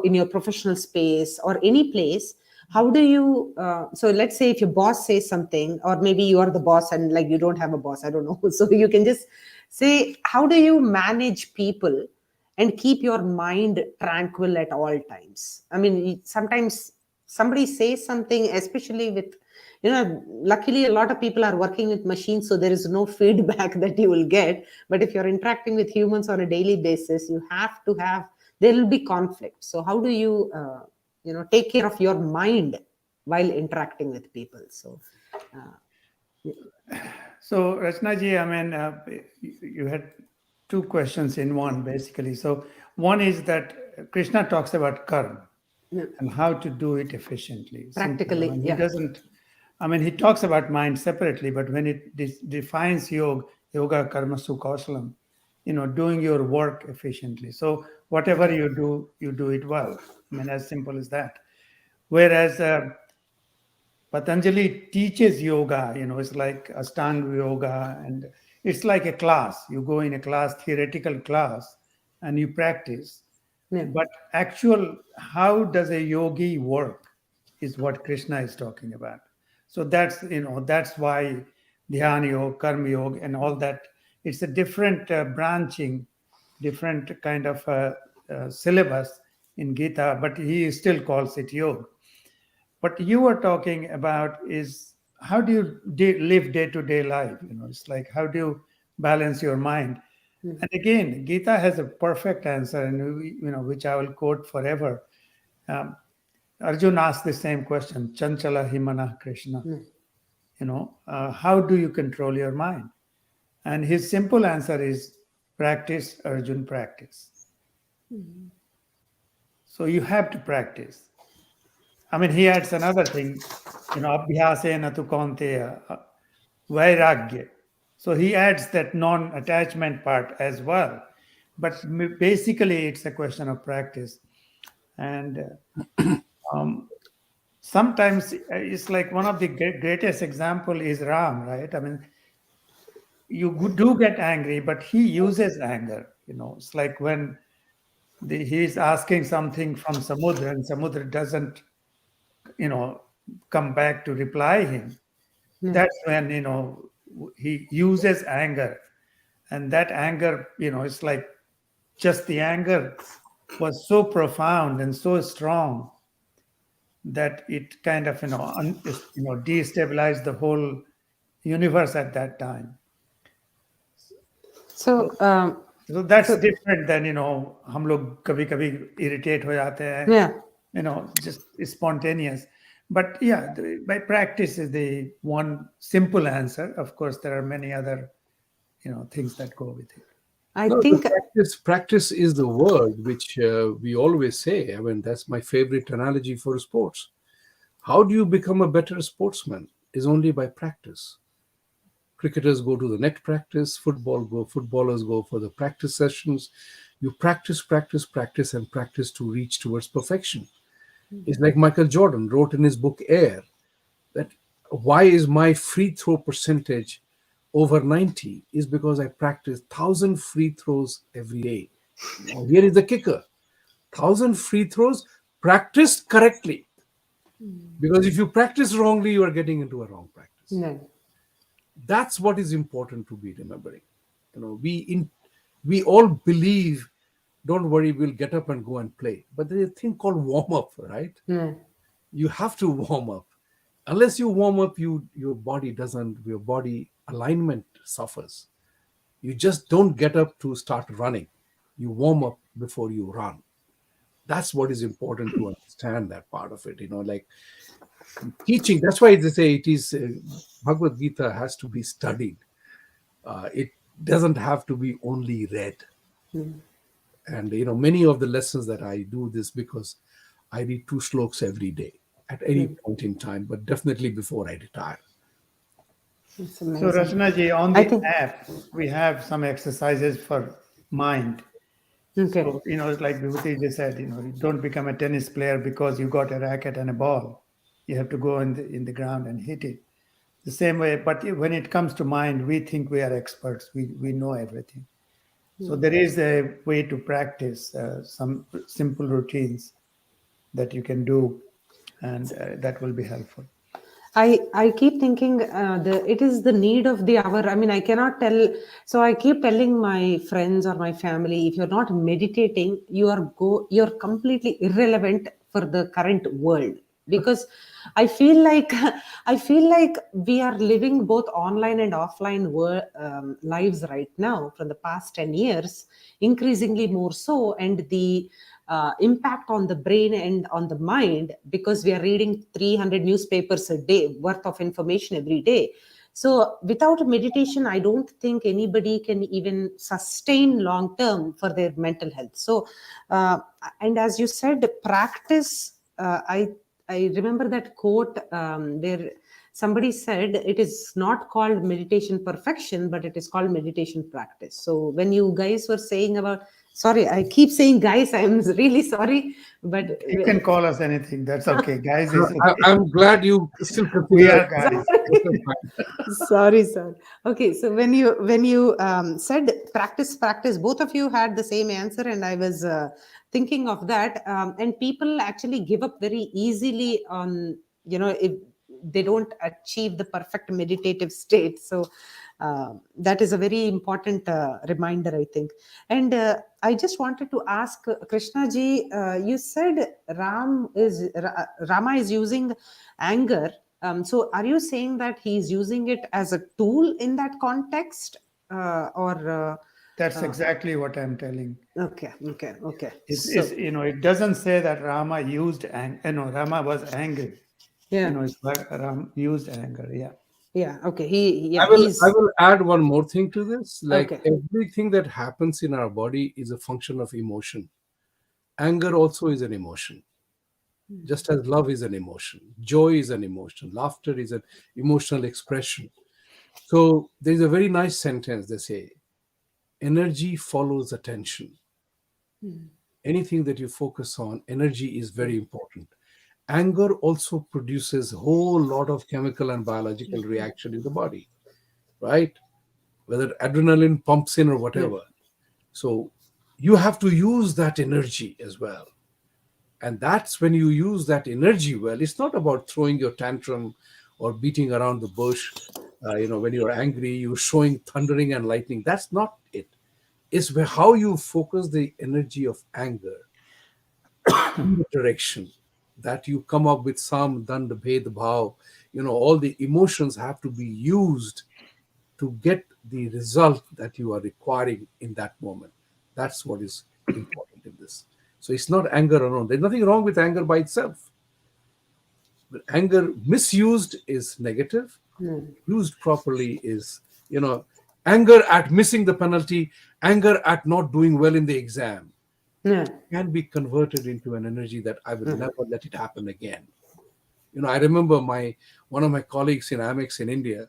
in your professional space, or any place. How do you so let's say if your boss says something, or maybe you are the boss and like you don't have a boss, I don't know. So you can just say, how do you manage people and keep your mind tranquil at all times? I mean, sometimes somebody says something, especially with, luckily a lot of people are working with machines, so there is no feedback that you will get. But if you're interacting with humans on a daily basis, you have to have, there will be conflict. So how do you take care of your mind while interacting with people? So So, Rachnaji, I mean, you had two questions in one, basically. So, one is that Krishna talks about karma yeah, and how to do it efficiently. Simple. I practically, mean, he yeah. doesn't, I mean, he talks about mind separately, but when it defines yoga, karma, sukausalam, doing your work efficiently. So, whatever you do it well. I mean, as simple as that. Whereas Patanjali teaches yoga, it's like Ashtanga yoga, and it's like a class. You go in a class, theoretical class, and you practice. Yeah. But actual, how does a yogi work is what Krishna is talking about. So that's why Dhyana Yoga, Karma Yoga, and all that. It's a different branching, different kind of syllabus in Gita, but he still calls it yoga. What you were talking about is how do you live day to day life? It's like how do you balance your mind? And again, Gita has a perfect answer, and which I will quote forever. Um, Arjun asked the same question: "Chanchala himana Krishna." How do you control your mind? And his simple answer is practice, Arjun, practice. So you have to practice. I mean, he adds another thing, abhyasena tu kaunteya, vairagya. So he adds that non-attachment part as well. But basically, it's a question of practice. And sometimes it's like one of the greatest example is Ram, right? I mean, you do get angry, but he uses anger. It's like when he's asking something from Samudra, and Samudra doesn't come back to reply him. That's when he uses anger, and that anger, it's like just the anger was so profound and so strong that it kind of destabilized the whole universe at that time. So, So that's so different than हम लोग कभी कभी irritate हो जाते हैं, yeah. just spontaneous. But yeah, by practice is the one simple answer. Of course, there are many other things that go with it. I No, the think practice is the word which we always say. I mean, that's my favorite analogy for sports. How do you become a better sportsman? Is only by practice. Cricketers go to the net practice, footballers go for the practice sessions. You practice, practice, practice, and practice to reach towards perfection. It's like Michael Jordan wrote in his book Air that why is my free throw percentage over 90 is because I practice 1,000 free throws every day. Now, here is the kicker: 1,000 free throws practiced correctly. Because if you practice wrongly, you are getting into a wrong practice. no. That's what is important to be remembering. We all believe, don't worry, we'll get up and go and play. But there's a thing called warm up, right? No. You have to warm up. Unless you warm up, your body alignment suffers. You just don't get up to start running. You warm up before you run. That's what is important to understand, that part of it. Like teaching. That's why they say it is Bhagavad Gita has to be studied. It doesn't have to be only read. And many of the lessons that I do this because I read 2 sloks every day at any point in time, but definitely before I retire. It's So amazing. Rachna ji, on I the think app, we have some exercises for mind. okay. So, it's like Vibhuti just said, you don't become a tennis player because you got a racket and a ball. You have to go in the ground and hit it. The same way, but when it comes to mind, we think we are experts. We know everything. So there is a way to practice some simple routines that you can do, and that will be helpful. I keep thinking it is the need of the hour. I mean, I cannot tell. So I keep telling my friends or my family, if you're not meditating, you're completely irrelevant for the current world, because I feel like I feel like we are living both online and offline lives right now from the past 10 years, increasingly more so, and the impact on the brain and on the mind, because we are reading 300 newspapers a day worth of information every day. So without meditation, I don't think anybody can even sustain long term for their mental health. So and as you said, practice, I remember that quote where somebody said it is not called meditation perfection, but it is called meditation practice. So when you guys were saying about, sorry, I keep saying guys, I'm really sorry, but You can call us anything. That's okay. Guys, is okay. I'm glad you still We consider are guys. sorry. Okay, so when you said practice, both of you had the same answer, and I was thinking of that. And people actually give up very easily on, if they don't achieve the perfect meditative state. So that is a very important reminder, I think. And I just wanted to ask Krishna ji, you said Rama is using anger. So are you saying that he's using it as a tool in that context? Or That's exactly what I'm telling. okay. It's So it doesn't say that Rama used Rama was angry. yeah, It's like Ram used anger. Yeah. yeah, okay. I He's will add one more thing to this. Like okay. everything that happens in our body is a function of emotion. Anger also is an emotion, just as love is an emotion. Joy is an emotion. Laughter is an emotional expression. So there's a very nice sentence they say, energy follows attention. Anything that you focus on, energy is very important. Anger also produces a whole lot of chemical and biological reaction in the body, right? Whether adrenaline pumps in or Yeah. whatever. So you have to use that energy as well. And that's when you use that energy well. It's not about throwing your tantrum or beating around the bush. When you're angry, you're showing thundering and lightning. That's not it. It's how you focus the energy of anger in the direction that you come up with some dand bhed bhav. All the emotions have to be used to get the result that you are requiring in that moment. That's what is important in this. So it's not anger alone. There's nothing wrong with anger by itself. But anger misused is negative. Used properly is, anger at missing the penalty, anger at not doing well in the exam Yeah. can be converted into an energy that I will never let it happen again. I remember one of my colleagues in Amex in India.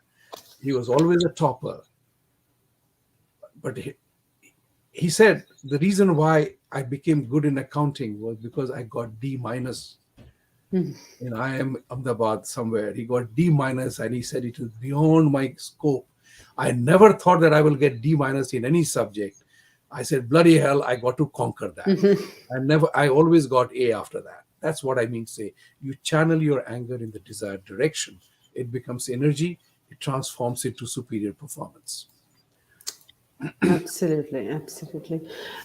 He was always a topper, but he said the reason why I became good in accounting was because I got D minus. I am Ahmedabad somewhere. He got D minus, and he said it was beyond my scope. I never thought that I will get D minus in any subject. I said, bloody hell, I got to conquer that. I always got A after that. That's what I mean to say. You channel your anger in the desired direction. It becomes energy. It transforms it to superior performance. Absolutely, absolutely.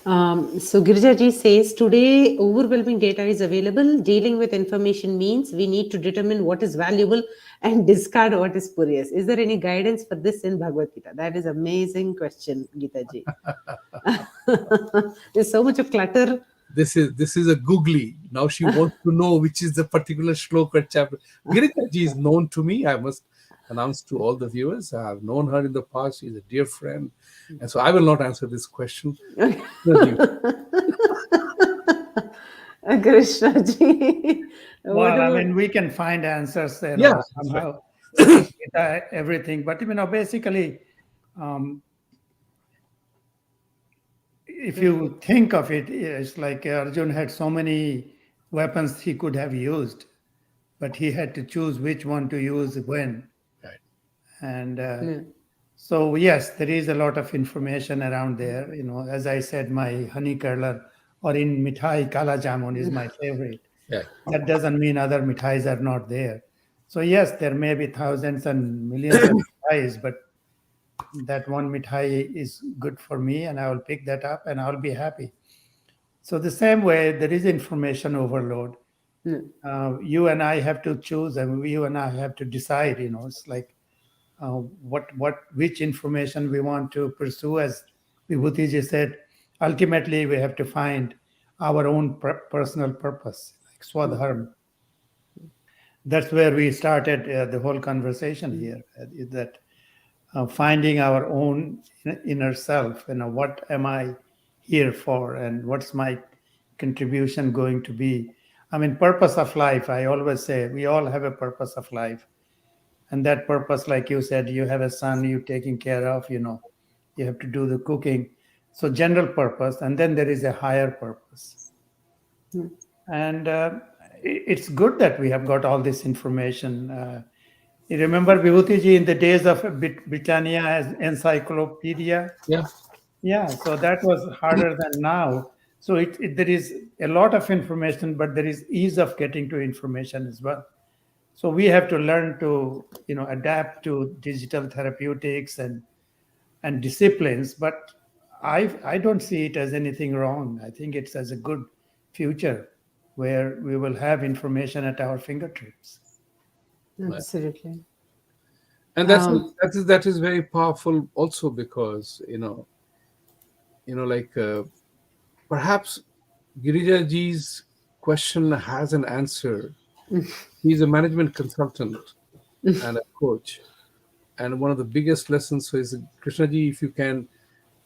So Girija ji says today overwhelming data is available. Dealing with information means we need to determine what is valuable and discard what is spurious. Is there any guidance for this in Bhagavad Gita? That is amazing question, Gita ji. There's so much of clutter. This is a googly. Now she wants to know which is the particular shloka chapter. Girija ji is known to me. I must announce to all the viewers. I have known her in the past. She's a dear friend. And so I will not answer this question. Krishna ji. Well, I mean, we can find answers there Yeah, somehow. Everything. But, basically, if you think of it, it's like Arjun had so many weapons he could have used, but he had to choose which one to use when. Right. And so, yes, there is a lot of information around there. As I said, my honey curler or in mithai, kala jamun is my favorite. Yeah. That doesn't mean other mithais are not there. So, yes, there may be thousands and millions of mithais, but that one mithai is good for me and I will pick that up and I'll be happy. So the same way, there is information overload. You and I have to choose, and you and I have to decide. It's like which information we want to pursue. As Vibhuti said, ultimately we have to find our own personal purpose, like swadharma. That's where we started the whole conversation here. That finding our own inner self. What am I here for, and what's my contribution going to be? I mean, purpose of life. I always say we all have a purpose of life, and that purpose, like you said, you have a son you're taking care of. You have to do the cooking. So general purpose, and then there is a higher purpose. And it's good that we have got all this information. You remember Vibhuti ji in the days of Britannia as encyclopedia? Yeah. Yeah, so that was harder than now. So there is a lot of information, but there is ease of getting to information as well. So we have to learn to, adapt to digital therapeutics and disciplines. But I don't see it as anything wrong. I think it's as a good future where we will have information at our fingertips. Absolutely. And that is very powerful also because, perhaps Girija ji's question has an answer. He's a management consultant and a coach. And one of the biggest lessons is, Krishna ji, if you can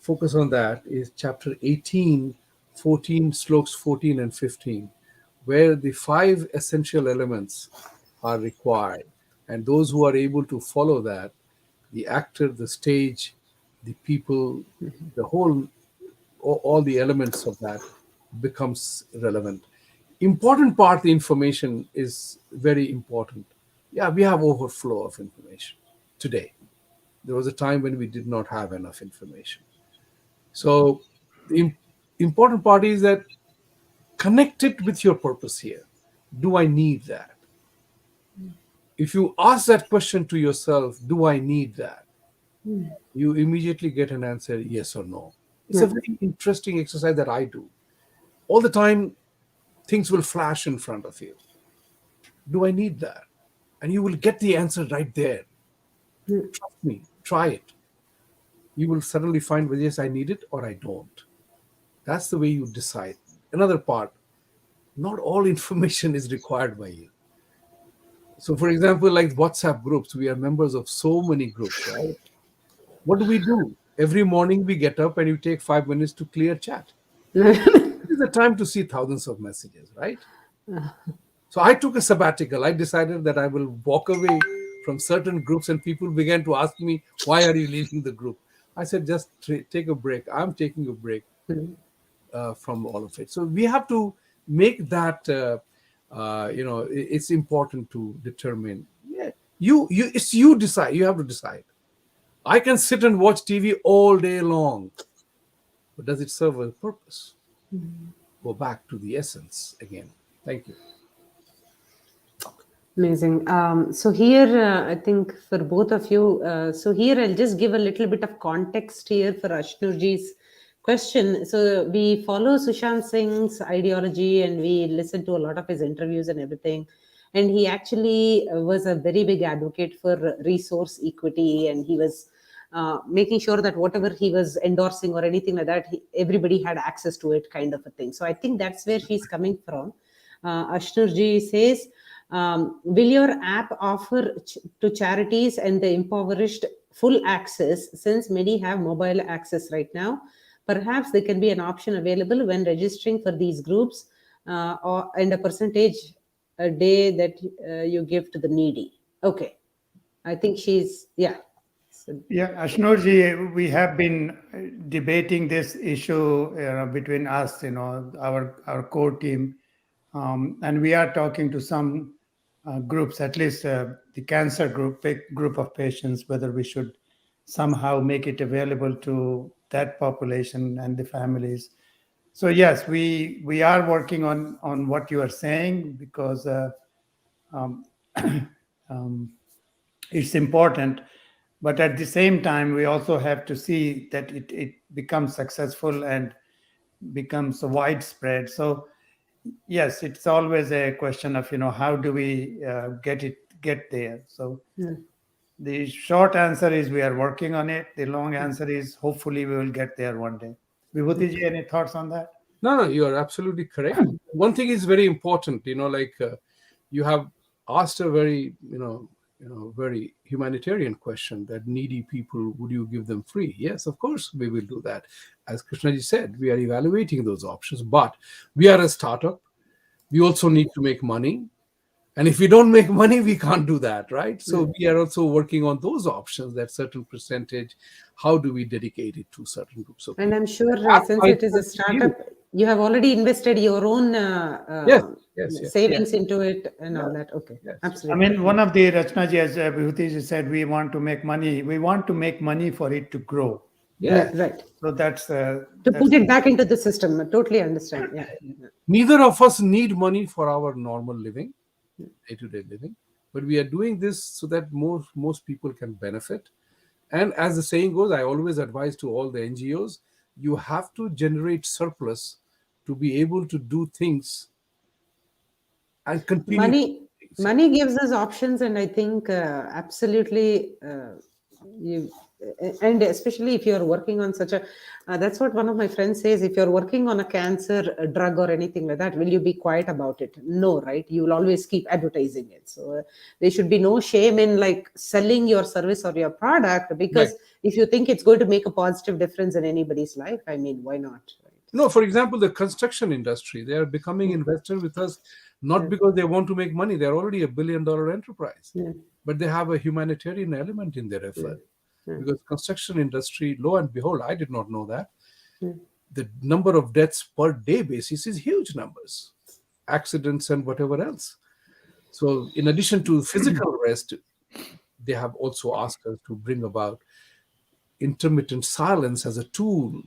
focus on that, is chapter 18, 14, slokas 14 and 15, where the 5 essential elements are required. And those who are able to follow that, the actor, the stage, the people, the whole, all the elements of that becomes relevant. Important part, the information is very important. Yeah, we have overflow of information today. There was a time when we did not have enough information. So the important part is that connect it with your purpose here. Do I need that? If you ask that question to yourself, do I need that? You immediately get an answer, yes or no. It's a very interesting exercise that I do. All the time, things will flash in front of you. Do I need that? And you will get the answer right there. Trust me, try it. You will suddenly find whether yes, I need it or I don't. That's the way you decide. Another part, not all information is required by you. So, for example, like WhatsApp groups, we are members of so many groups, right? What do we do? Every morning we get up and you take 5 minutes to clear chat. It is a time to see thousands of messages, right? So I took a sabbatical. I decided that I will walk away from certain groups, and people began to ask me, "Why are you leaving the group?" I said, "Just take a break. I'm taking a break from all of it." So we have to make that. It's important to determine. Yeah, it's you decide. You have to decide. I can sit and watch TV all day long, but does it serve a purpose? Go back to the essence again. Thank you. Amazing. So here, I think for both of you, so here I'll just give a little bit of context here for Ashnurji's question. So we follow Sushant Singh's ideology and we listen to a lot of his interviews and everything. And he actually was a very big advocate for resource equity, and he was making sure that whatever he was endorsing or anything like that, everybody had access to it, kind of a thing. So I think that's where she's coming from. Ashnurji says, will your app offer to charities and the impoverished full access, since many have mobile access right now? Perhaps there can be an option available when registering for these groups, and a percentage a day that you give to the needy. Okay. I think she's, yeah. So, Yeah, Ashnurji, we have been debating this issue between us, our core team, and we are talking to some groups, at least the cancer group of patients, whether we should somehow make it available to that population and the families. So yes, we are working on what you are saying, because um, um, it's important, but at the same time we also have to see that it becomes successful and becomes widespread. So yes, it's always a question of how do we get there. So yeah. the short answer is we are working on it. The long answer is hopefully we will get there one day. Vibhuti ji, any thoughts on that? No, you are absolutely correct. One thing is very important, you have asked a very, very humanitarian question, that needy people, would you give them free? Yes, of course, we will do that. As Krishnaji said, we are evaluating those options, but we are a startup. We also need to make money. And if we don't make money, we can't do that, right? So we are also working on those options, that certain percentage, how do we dedicate it to certain groups of And people? I'm sure That since might it is a work for you. startup, you have already invested your own Yes, yes. savings into it and all Yeah. that. Okay, Yes. I absolutely. mean, one of the Rachnaji, as Vibhuti ji said, we want to make money. We want to make money for it to grow. Yeah. Right. So that's To put it back into the system. I totally understand. Yeah. Neither of us need money for our normal living, day-to-day living, but we are doing this so that most people can benefit. And as the saying goes, I always advise to all the NGOs, you have to generate surplus to be able to do things and continue to money do things. money gives us options, and I think absolutely you and especially if you're working on such a that's what one of my friends says, if you're working on a cancer drug or anything like that, will you be quiet about it? No, right? You will always keep advertising it. So there should be no shame in like selling your service or your product, Right. because if you think it's going to make a positive difference in anybody's life, I mean, why not, right? No, for example, the construction industry, they are becoming investor with us not because they want to make money. They're already $1 billion enterprise, Yeah. but they have a humanitarian element in their effort. Yeah. Because construction industry, lo and behold, I did not know that Yeah. the number of deaths per day basis is huge numbers, accidents and whatever else. So in addition to physical rest, they have also asked us to bring about intermittent silence as a tool.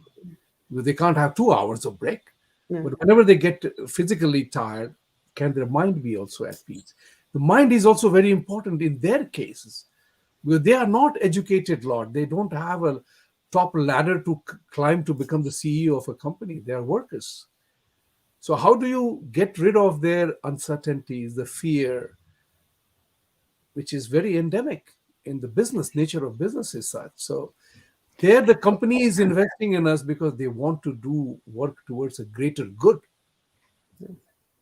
They can't have 2 hours of break, Yeah. but whenever they get physically tired, can their mind be also at peace? The mind is also very important in their cases, because they are not educated lot. They don't have a top ladder to climb to become the CEO of a company. They are workers. So how do you get rid of their uncertainties, the fear, which is very endemic in the business nature of business is such. So there the company is investing in us because they want to do work towards a greater good.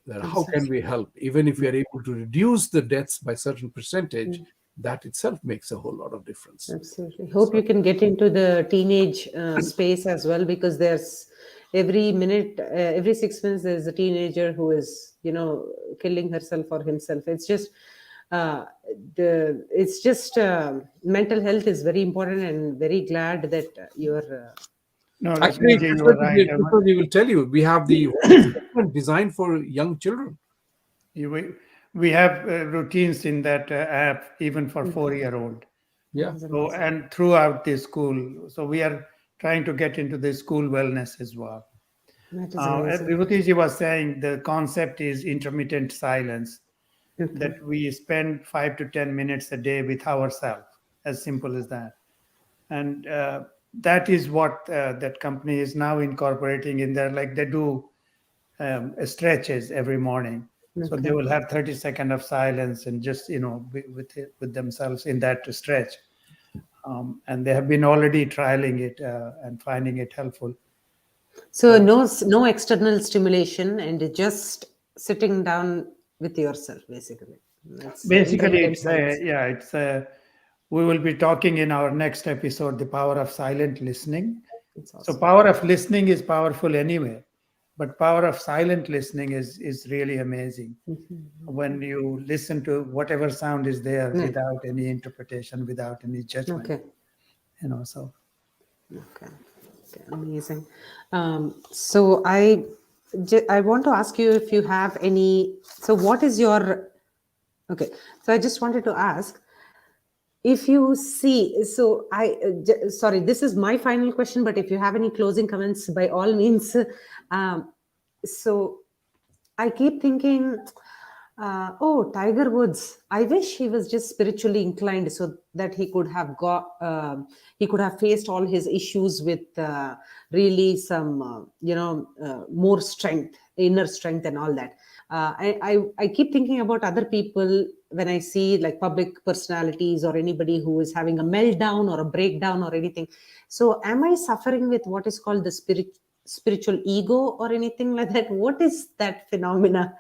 That how can we help? Even if we are able to reduce the deaths by certain percentage, that itself makes a whole lot of difference. Absolutely. Hope you can get into the teenage space as well, because there's every minute, every 6 minutes, there's a teenager who is, killing herself or himself. It's just, mental health is very important, and very glad that you're. No, Actually, Lakshmiji, you are right. Krishnaji will tell you, we have the whole segment designed for young children. We have routines in that app even for 4-year-old. Yeah. So, and throughout the school. So we are trying to get into the school wellness as well. That is amazing. Vibhutiji was saying the concept is intermittent silence, Okay. that we spend 5 to 10 minutes a day with ourselves, as simple as that. And that is what that company is now incorporating in there. Like they do stretches every morning. So they Okay. will have 30 seconds of silence and just, be with themselves in that stretch. And they have been already trialing it and finding it helpful. So no external stimulation, and just sitting down with yourself, basically. That's Basically, intermittent silence. we will be talking in our next episode, the power of silent listening. It's So awesome. power of listening is powerful anyway, but power of silent listening is really amazing. When you listen to whatever sound is there without any interpretation, without any judgment, Okay. so. Okay. Okay. Amazing. So I want to ask you if you have any. So what is your? Okay. So I just wanted to ask, if you see, so sorry, this is my final question, but if you have any closing comments, by all means. So I keep thinking, Tiger Woods, I wish he was just spiritually inclined, so that he could have faced all his issues with really some, more strength, inner strength, and all that. I keep thinking about other people when I see like public personalities or anybody who is having a meltdown or a breakdown or anything. So am I suffering with what is called the spiritual ego or anything like that? What is that phenomena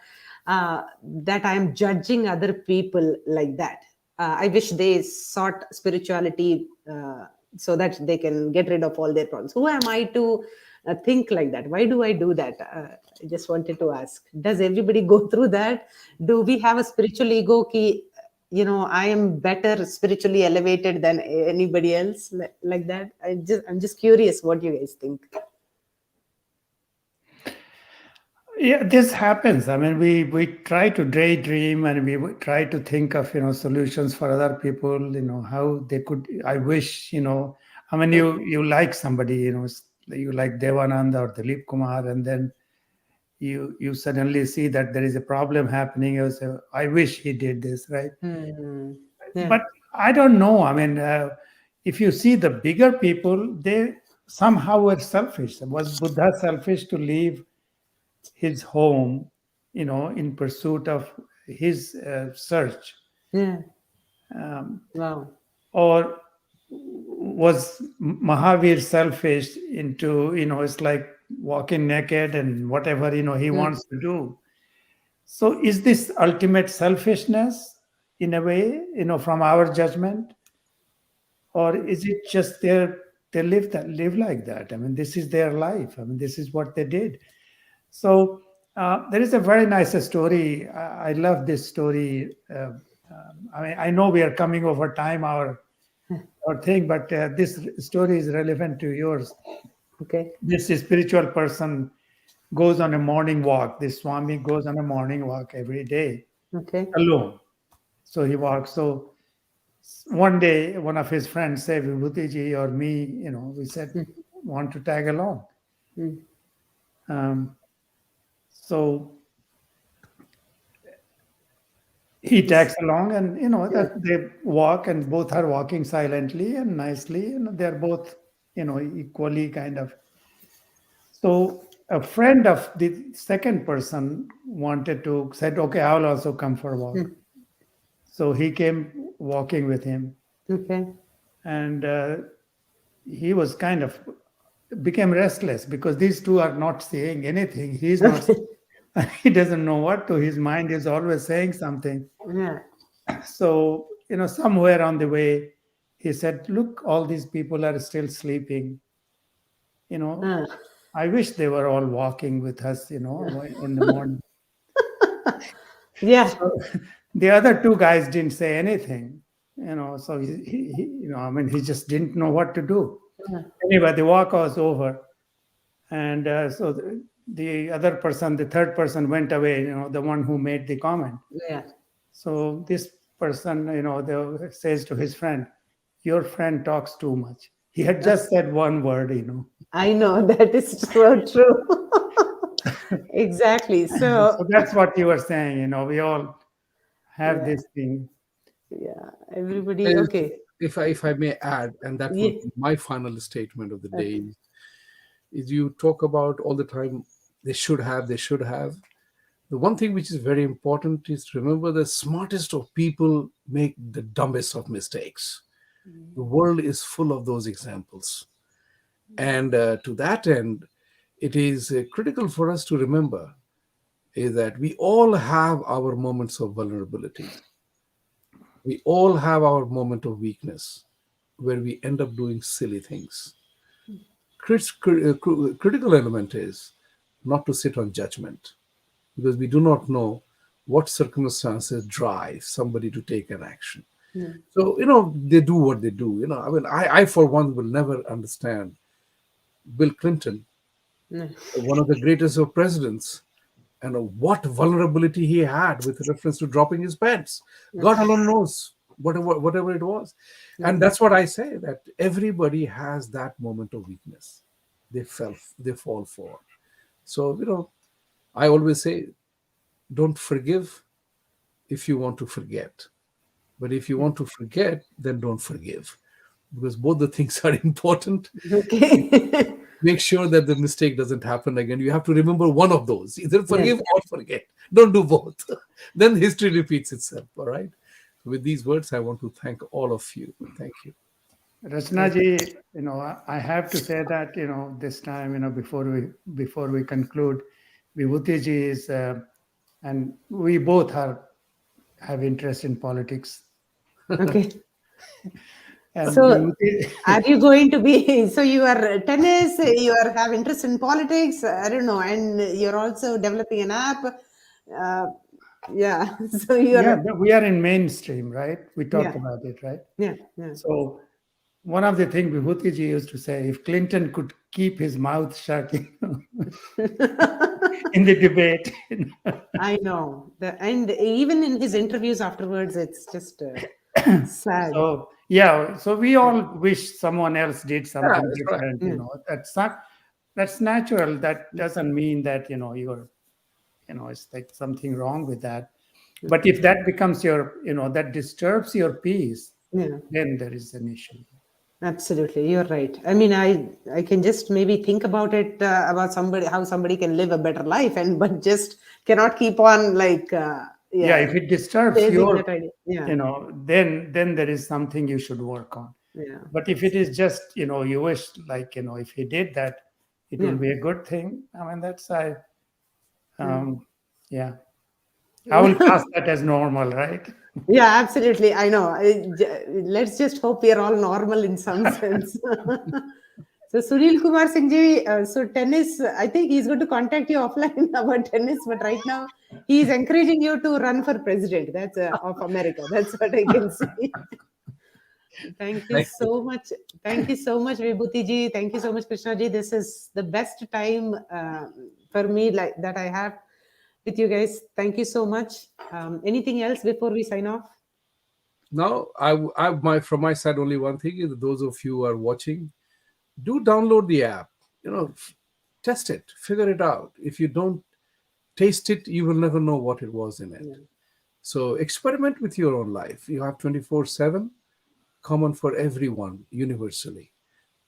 that I am judging other people like that? I wish they sought spirituality so that they can get rid of all their problems. Who am I to think like that? Why do I do that? I just wanted to ask, does everybody go through that? Do we have a spiritual ego ki, I am better spiritually elevated than anybody else, like that? I'm just curious what you guys think. Yeah, this happens. I mean, we try to daydream and we try to think of solutions for other people. How they could. I wish. I mean, you like somebody. You like Devanand or Dilip Kumar, and then you suddenly see that there is a problem happening. You say, I wish he did this, right? Yeah. But I don't know. I mean, if you see the bigger people, they somehow were selfish. Was Buddha selfish to leave his home, in pursuit of his search? Yeah. Um, Wow. or was Mahavir selfish into, it's like walking naked and whatever, he wants to do? So is this ultimate selfishness in a way, from our judgment? Or is it just they live like that? I mean, this is their life. I mean, this is what they did. So there is a very nice story. I love this story. I mean, I know we are coming over time, our thing, but this story is relevant to yours. Okay. This spiritual person goes on a morning walk. This Swami goes on a morning walk every day Okay. alone. So he walks. So one day, one of his friends said, Vibhutiji or me, we said, want to tag along. So he tags along, and that they walk, and both are walking silently and nicely, and they're both equally kind of. So a friend of the second person said, okay, I'll also come for a walk. So he came walking with him, Okay. and he was kind of became restless because these two are not saying anything. He's not. Okay. He doesn't know what to. His mind is always saying something. Yeah. So somewhere on the way, he said, "Look, all these people are still sleeping. You know, Uh, I wish they were all walking with us. In the morning." yeah. So the other two guys didn't say anything. So I mean, he just didn't know what to do. Anyway, the walk was over, and so the other person, the third person, went away. The one who made the comment. Yeah. So this person, says to his friend, "Your friend talks too much." He had just said one word. I know that is so true. Exactly. So, So that's what you were saying. We all have yeah, this thing. yeah. Everybody, Is- okay. if I may add, and that will Yeah. be my final statement of the day, Okay. is you talk about all the time they should have. The one thing which is very important is to remember the smartest of people make the dumbest of mistakes. The world is full of those examples. And to that end, it is critical for us to remember is that we all have our moments of vulnerability. We all have our moment of weakness where we end up doing silly things. Critical element is not to sit on judgment because we do not know what circumstances drive somebody to take an action. Yeah. So, they do what they do. I mean, I for one, will never understand Bill Clinton, Yeah. one of the greatest of presidents, and what vulnerability he had with reference to dropping his pants. God alone knows whatever it was. Yeah. And that's what I say, that everybody has that moment of weakness they fall for. So, I always say, don't forgive if you want to forget. But if you want to forget, then don't forgive. Because both the things are important. Okay. Make sure that the mistake doesn't happen again. You have to remember one of those, either Yeah. forgive or forget. Don't do both. Then history repeats itself. All right. With these words, I want to thank all of you. Thank you. Rachnaji, I have to say that, this time, before we conclude, Vibhutiji is, and we both have interest in politics. Okay. And So, Vibhuti, are you going to be? So, you are tennis, you are have interest in politics, I don't know, and you're also developing an app. Uh, yeah. So, yeah, you're, we are in mainstream, right? We talked yeah, about it, right? yeah, yeah. So one of the things Vibhutiji used to say, if Clinton could keep his mouth shut, in the debate, I know. And even in his interviews afterwards, it's just sad. so yeah, so we all wish someone else did Yeah, something that's right. different. Yeah. That's natural. That doesn't mean that it's like something wrong with that. But if that becomes that disturbs your peace, Yeah. then there is an issue. Absolutely, you're right. I mean, I can just maybe think about it about somebody how somebody can live a better life, and but just cannot keep on like Yeah, yeah if it disturbs chasing your, that idea. Yeah, then there is something you should work on. yeah, But if it is just, you wish, like, if he did that, it will yeah. be a good thing. I mean, Yeah. yeah, I will class that as normal, right? Yeah, absolutely. I know. Let's just hope we are all normal in some sense. So Sunil Kumar Singh ji, so tennis, I think he's going to contact you offline about tennis, but right now he's encouraging you to run for president. That's of America. That's what I can see. Thank you Thank you. so much. Thank you so much, Vibhuti ji. Thank you so much, Krishna ji. This is the best time for me like that I have with you guys. Thank you so much. Anything else before we sign off? Now, from my side, only one thing is that those of you who are watching, do download the app. Test it, figure it out. If you don't taste it, you will never know what it was in it. Yeah. So experiment with your own life. You have 24/7, common for everyone universally.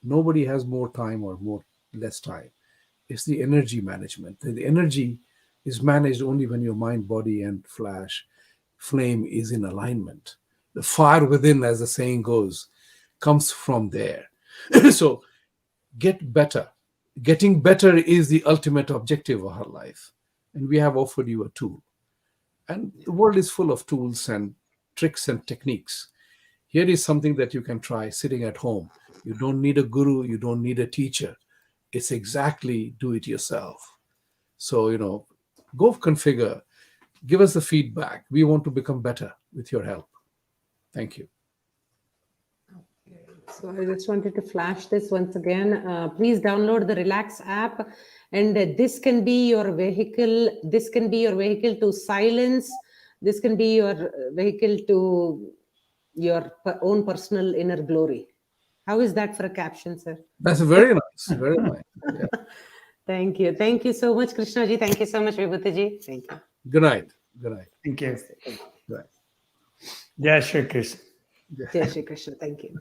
Nobody has more time or less time. It's the energy management. The energy is managed only when your mind, body, and flame is in alignment. The fire within, as the saying goes, comes from there. So get better. Getting better is the ultimate objective of our life. And we have offered you a tool. And the world is full of tools and tricks and techniques. Here is something that you can try sitting at home. You don't need a guru, you don't need a teacher. It's exactly do it yourself. So, go configure, give us the feedback. We want to become better with your help. Thank you. So I just wanted to flash this once again. Please download the Relaxx app, and this can be your vehicle. This can be your vehicle to silence. This can be your vehicle to your own personal inner glory. How is that for a caption, sir? That's very nice. Very nice. Yeah. Thank you. Thank you so much, Krishna ji. Thank you so much, Vibhuti ji. Thank you. Good night. Good night. Thank you. Good night. Jai Shri Krishna. Jai Shri Krishna. Thank you.